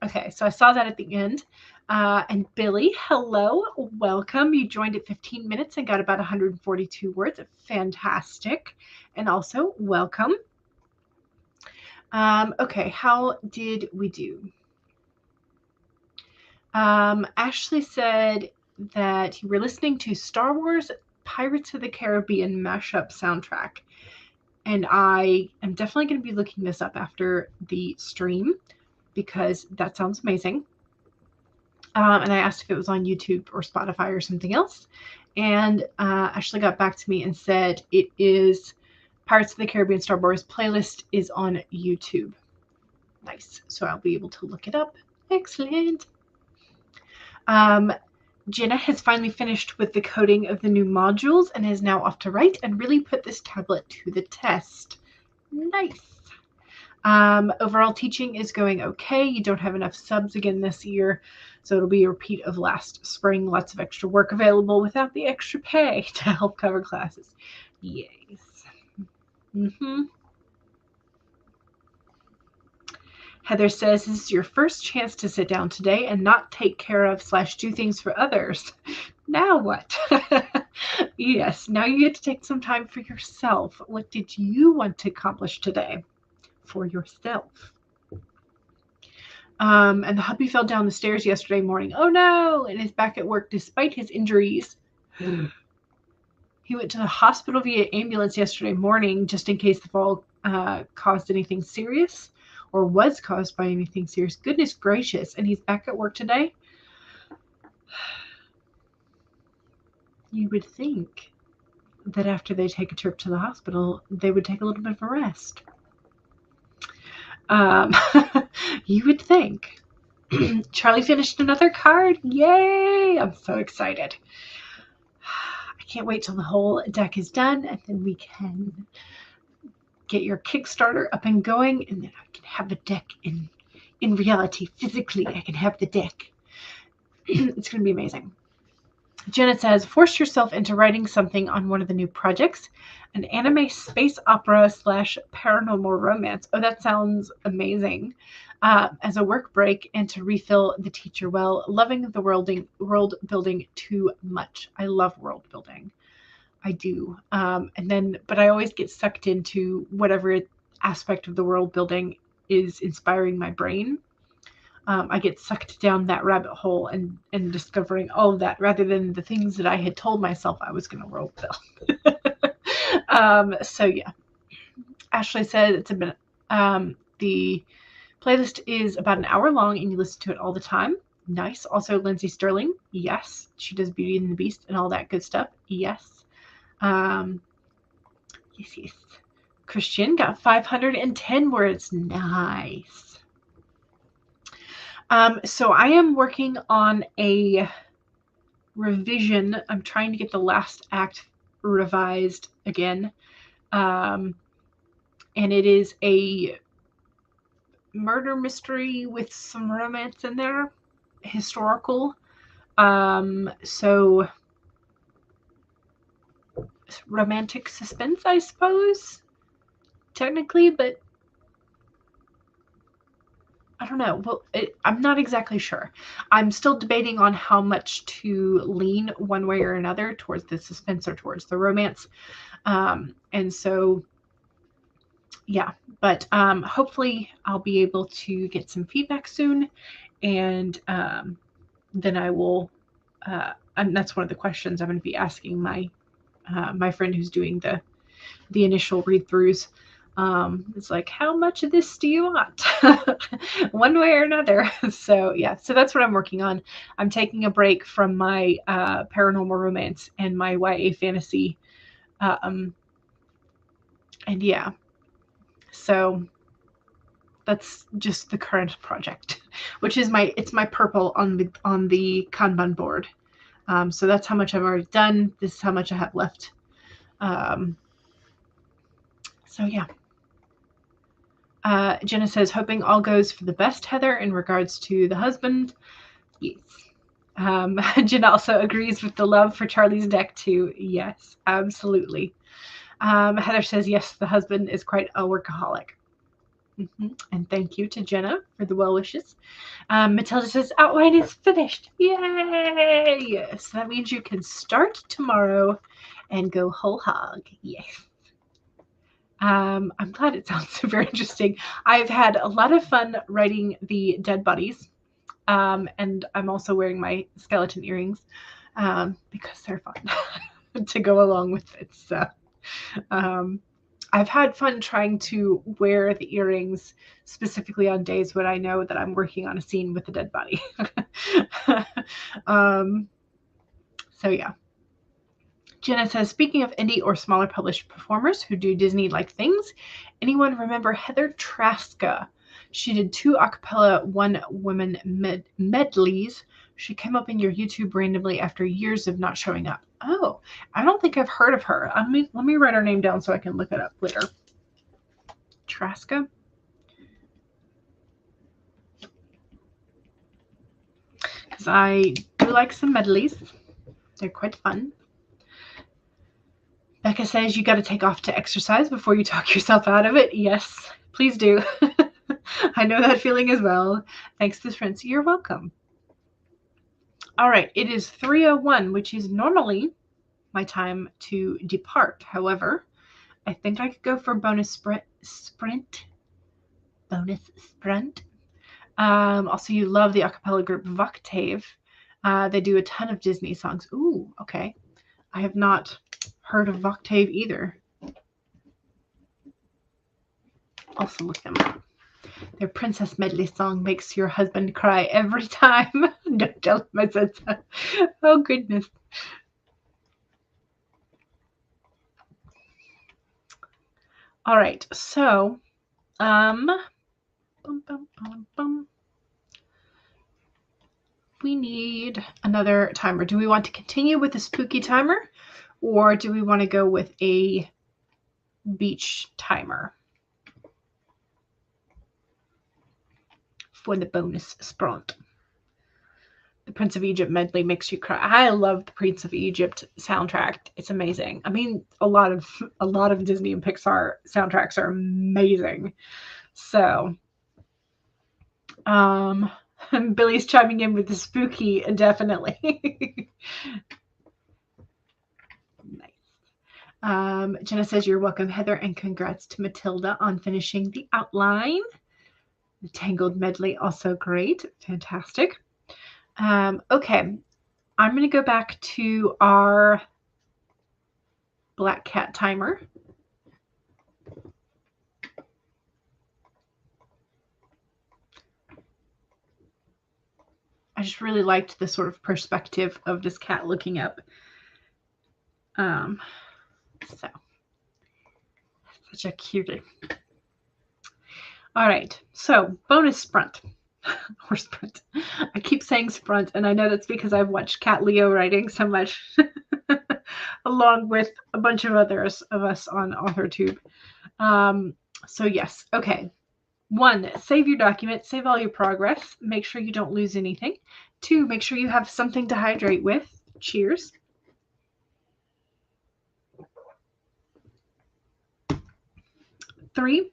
Okay, so I saw that at the end. And Billy, hello, welcome. You joined at 15 minutes and got about 142 words. Fantastic. And also, welcome. Okay, how did we do? Ashley said that you were listening to Star Wars Pirates of the Caribbean mashup soundtrack. And I am definitely going to be looking this up after the stream because that sounds amazing. And I asked if it was on YouTube or Spotify or something else. And Ashley got back to me and said it is Pirates of the Caribbean Star Wars playlist is on YouTube. Nice. So I'll be able to look it up. Excellent. Jenna has finally finished with the coding of the new modules and is now off to write and really put this tablet to the test. Nice. Overall teaching is going okay. You don't have enough subs again this year, so it'll be a repeat of last spring. Lots of extra work available without the extra pay to help cover classes. Yes. Heather says, this is your first chance to sit down today and not take care of / do things for others. Now what? Yes, now you get to take some time for yourself. What did you want to accomplish today for yourself? And the hubby fell down the stairs yesterday morning. Oh no! And is back at work despite his injuries. He went to the hospital via ambulance yesterday morning just in case the fall caused anything serious. Or was caused by anything serious. Goodness gracious. And he's back at work today? You would think that after they take a trip to the hospital, they would take a little bit of a rest. You would think. Charlie finished another card. Yay! I'm so excited. I can't wait till the whole deck is done, and then we can get your Kickstarter up and going, and then I can have the deck in reality, physically. I can have the deck. It's going to be amazing. Janet says, force yourself into writing something on one of the new projects, an anime space opera / paranormal romance. Oh, that sounds amazing. As a work break and to refill the teacher well. Loving the world building too much. I love world building. I do. But I always get sucked into whatever aspect of the world building is inspiring my brain. I get sucked down that rabbit hole and discovering all of that rather than the things that I had told myself I was going to world build. So yeah. Ashley said it's a bit, the playlist is about an hour long and you listen to it all the time. Nice. Also, Lindsay Sterling. Yes. She does Beauty and the Beast and all that good stuff. Yes. Yes. Christian got 510 words. Nice. So I am working on a revision. I'm trying to get the last act revised again. And it is a murder mystery with some romance in there. Historical. So romantic suspense, I suppose, technically, but I don't know. Well, I'm not exactly sure. I'm still debating on how much to lean one way or another towards the suspense or towards the romance. And so, yeah, but hopefully I'll be able to get some feedback soon. And then I will, and that's one of the questions I'm going to be asking my friend who's doing the initial read-throughs. It's like, how much of this do you want? One way or another. So yeah, so that's what I'm working on. I'm taking a break from my paranormal romance and my YA fantasy. And yeah, so that's just the current project, which is it's my purple on the Kanban board. So that's how much I've already done. This is how much I have left. So yeah. Jenna says, hoping all goes for the best, Heather, in regards to the husband. Yes. Jenna also agrees with the love for Charlie's deck too. Yes, absolutely. Heather says, yes, the husband is quite a workaholic. And thank you to Jenna for the well wishes. Matilda says, outline is finished. Yay! So that means you can start tomorrow and go whole hog. Yes. I'm glad it sounds super interesting. I've had a lot of fun writing the dead bodies. And I'm also wearing my skeleton earrings because they're fun to go along with it. So I've had fun trying to wear the earrings specifically on days when I know that I'm working on a scene with a dead body. So yeah. Jenna says, speaking of indie or smaller published performers who do Disney-like things, anyone remember Heather Traska? She did 2 a cappella, 1-woman medleys. She came up in your YouTube randomly after years of not showing up. Oh, I don't think I've heard of her. Let me write her name down so I can look it up later. Traska? Because I do like some medleys. They're quite fun. Becca says you got to take off to exercise before you talk yourself out of it. Yes, please do. I know that feeling as well. Thanks, Miss Prince. You're welcome. All right, it is 3:01, which is normally my time to depart. However, I think I could go for bonus sprint. Bonus sprint. Also, you love the acapella group Voctave. They do a ton of Disney songs. Ooh, okay. I have not heard of Voctave either. Also look them up. Their Princess Medley song makes your husband cry every time. Don't tell him I said so. Oh, goodness. All right, so, we need another timer. Do we want to continue with the spooky timer, or do we want to go with a beach timer for the bonus sprint? The Prince of Egypt medley makes you cry. I love the Prince of Egypt soundtrack. It's amazing. I mean, a lot of Disney and Pixar soundtracks are amazing. So, Billy's chiming in with the spooky, definitely. Nice. Jenna says, you're welcome, Heather, and congrats to Matilda on finishing the outline. The Tangled medley, also great. Fantastic. Okay, I'm going to go back to our Black Cat timer. I just really liked the sort of perspective of this cat looking up. So, such a cutie. All right, so bonus sprint. Or sprint. I keep saying sprint, and I know that's because I've watched Cat Leo writing so much, along with a bunch of others of us on AuthorTube. So yes, okay. 1, save your document, save all your progress. Make sure you don't lose anything. 2, make sure you have something to hydrate with. Cheers. 3,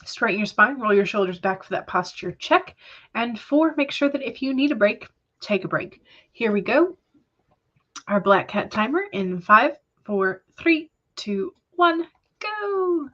straighten your spine, roll your shoulders back for that posture check. And 4, make sure that if you need a break, take a break. Here we go. Our Black Cat timer in 5, 4, 3, 2, 1, go.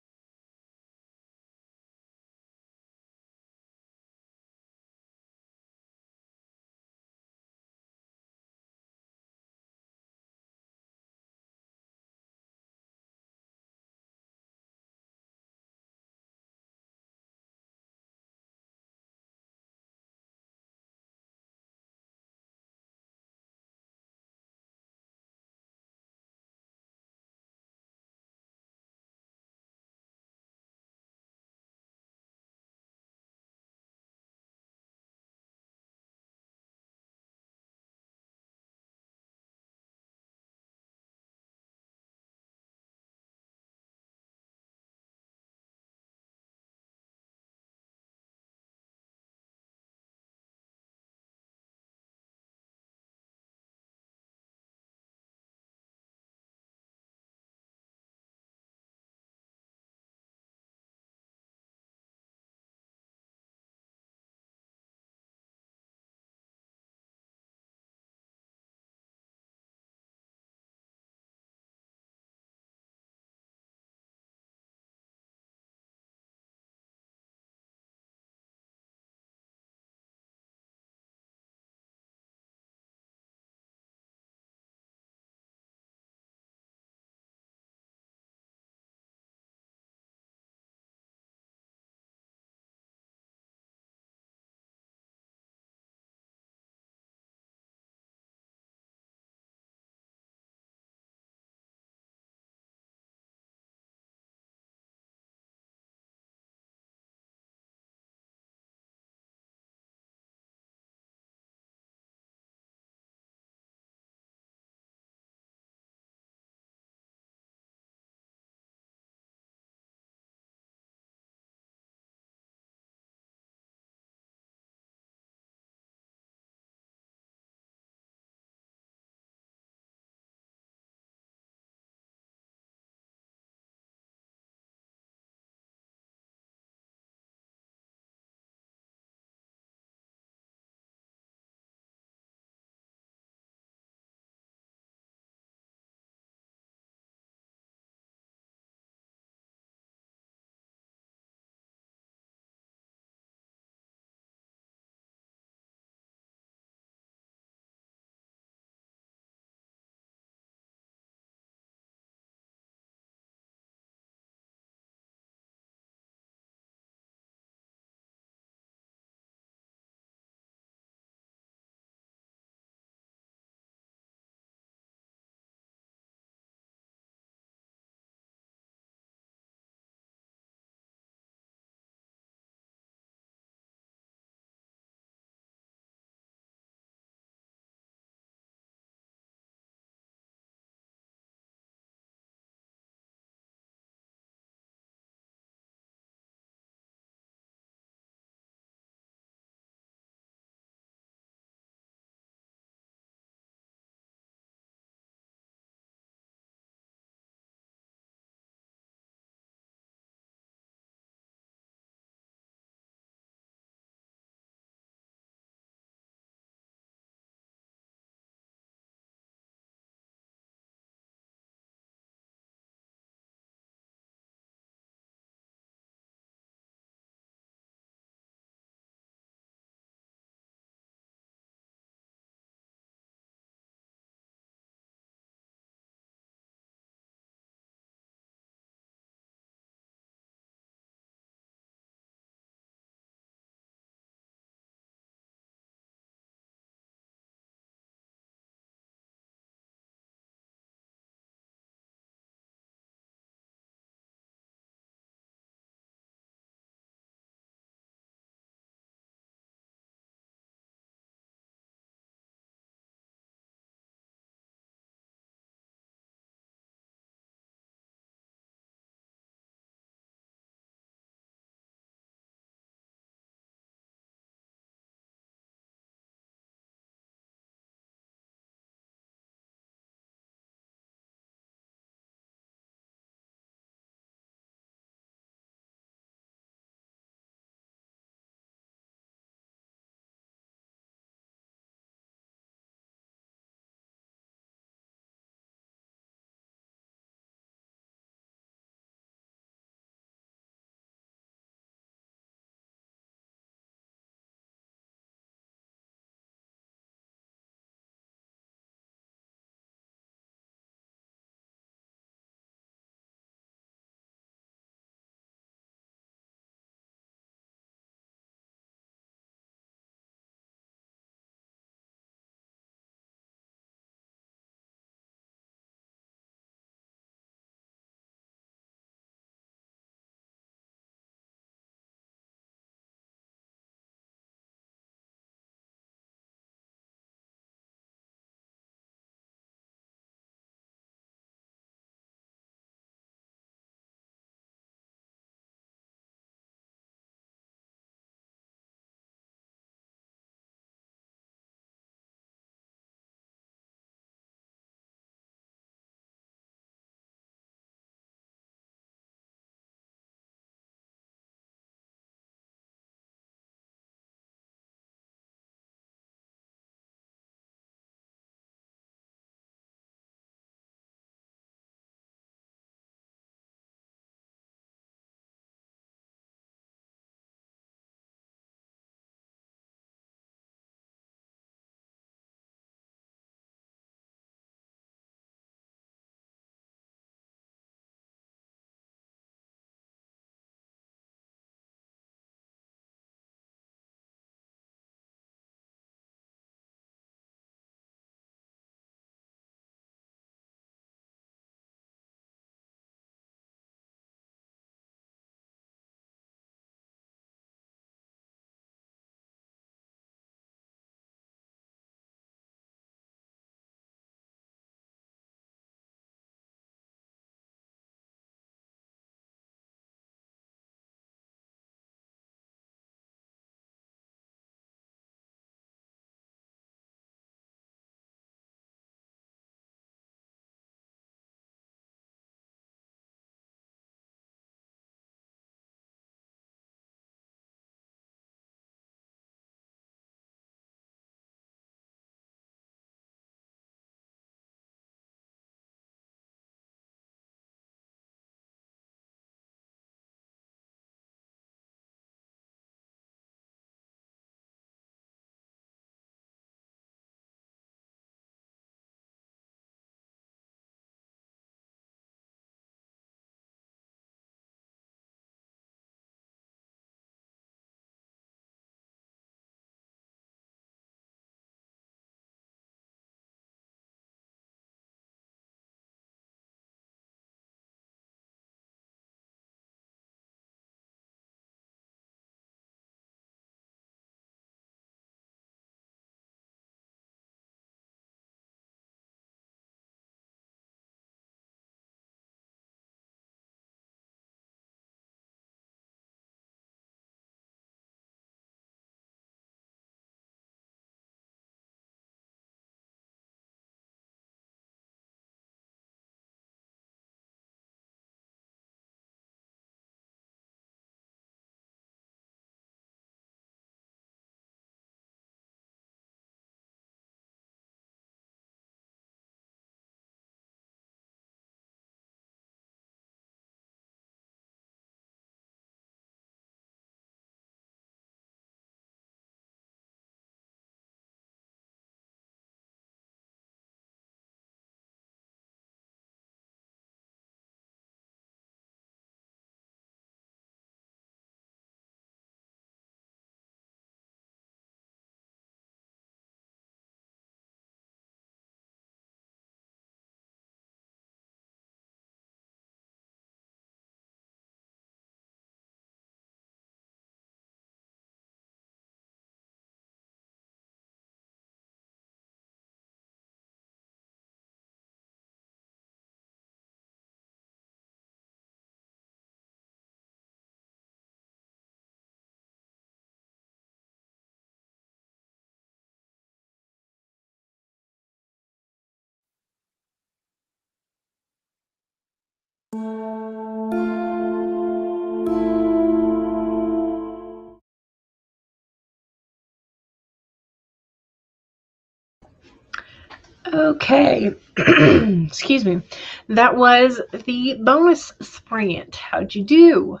Okay, excuse me. That was the bonus sprint. How'd you do?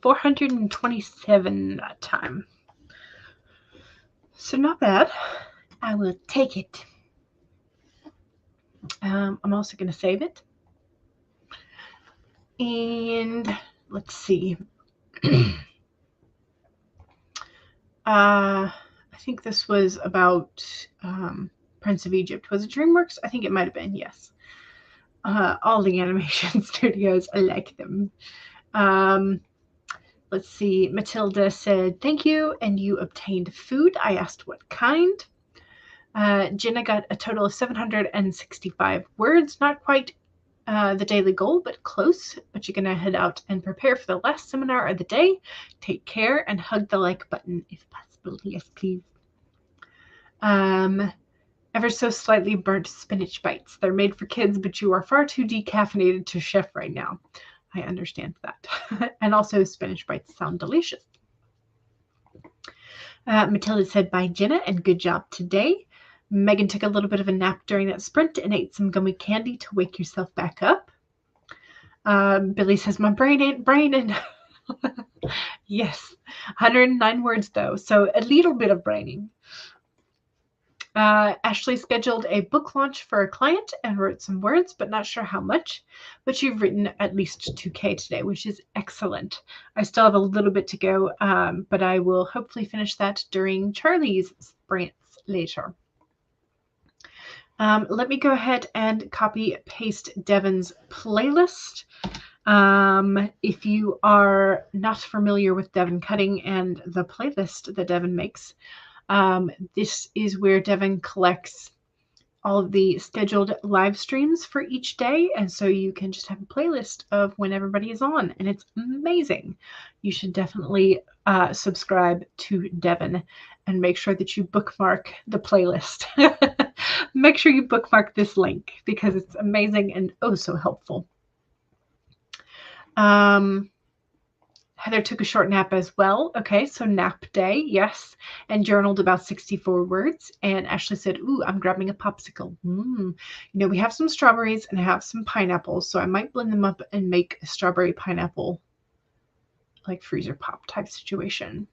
427 that time. So not bad. I will take it. I'm also going to save it. And let's see. I think this was about Prince of Egypt. Was it DreamWorks? I think it might have been, yes. All the animation studios, I like them. Let's see. Matilda said, thank you, and you obtained food. I asked what kind. Jenna got a total of 765 words. Not quite the daily goal, but close. But you're going to head out and prepare for the last seminar of the day. Take care and hug the like button if possible. Yes, please. Ever so slightly burnt spinach bites. They're made for kids, but you are far too decaffeinated to chef right now. I understand that. And also spinach bites sound delicious. Matilda said, bye, Jenna, and good job today. Megan took a little bit of a nap during that sprint and ate some gummy candy to wake yourself back up. Billy says, my brain ain't braining. Yes, 109 words, though, so a little bit of braining. Ashley scheduled a book launch for a client and wrote some words, but not sure how much. But you've written at least 2K today, which is excellent. I still have a little bit to go, but I will hopefully finish that during Charlie's sprints later. Let me go ahead and copy paste Devin's playlist. If you are not familiar with Devin Cutting and the playlist that Devin makes, this is where Devin collects all of the scheduled live streams for each day. And so you can just have a playlist of when everybody is on, and it's amazing. You should definitely subscribe to Devin and make sure that you bookmark the playlist. Make sure you bookmark this link because it's amazing and oh so helpful. Heather took a short nap as well. Okay, so nap day, yes. And journaled about 64 words. And Ashley said, ooh, I'm grabbing a popsicle. You know, we have some strawberries and I have some pineapples, so I might blend them up and make a strawberry pineapple, like freezer pop type situation.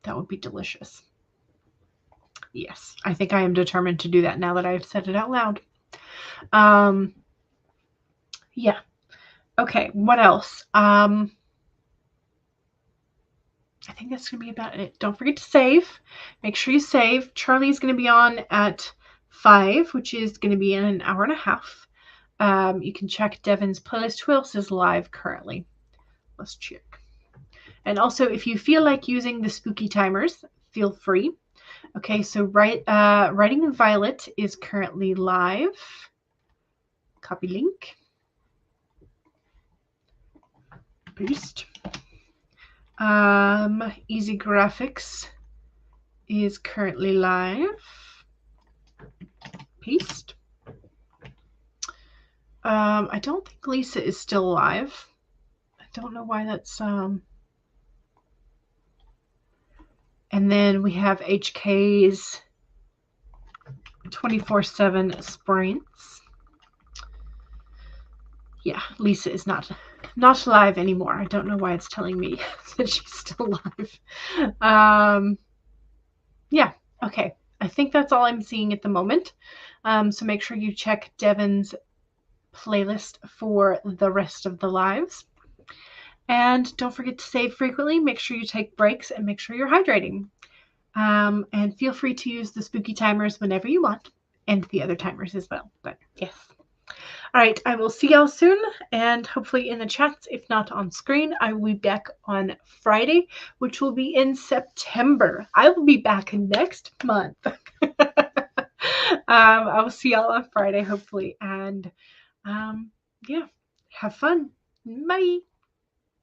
That would be delicious. Yes, I think I am determined to do that now that I've said it out loud. Yeah. Okay, what else? I think that's going to be about it. Don't forget to save. Make sure you save. Charlie's going to be on at 5, which is going to be in an hour and a half. You can check Devin's playlist. Who else is live currently? Let's check. And also, if you feel like using the spooky timers, feel free. Okay, so Writing Violet is currently live. Copy link. Paste. Easy Graphics is currently live. Paste. I don't think Lisa is still live. I don't know why that's and then we have HK's 24/7 sprints. Yeah, Lisa is not live anymore. I don't know why it's telling me that she's still live. Yeah, okay. I think that's all I'm seeing at the moment. So make sure you check Devin's playlist for the rest of the lives. And don't forget to save frequently. Make sure you take breaks and make sure you're hydrating. And feel free to use the spooky timers whenever you want, and the other timers as well. But yes. All right, I will see y'all soon, and hopefully in the chats, if not on screen. I will be back on Friday, which will be in September. I will be back next month. I will see y'all on Friday, hopefully, and yeah, have fun. Bye.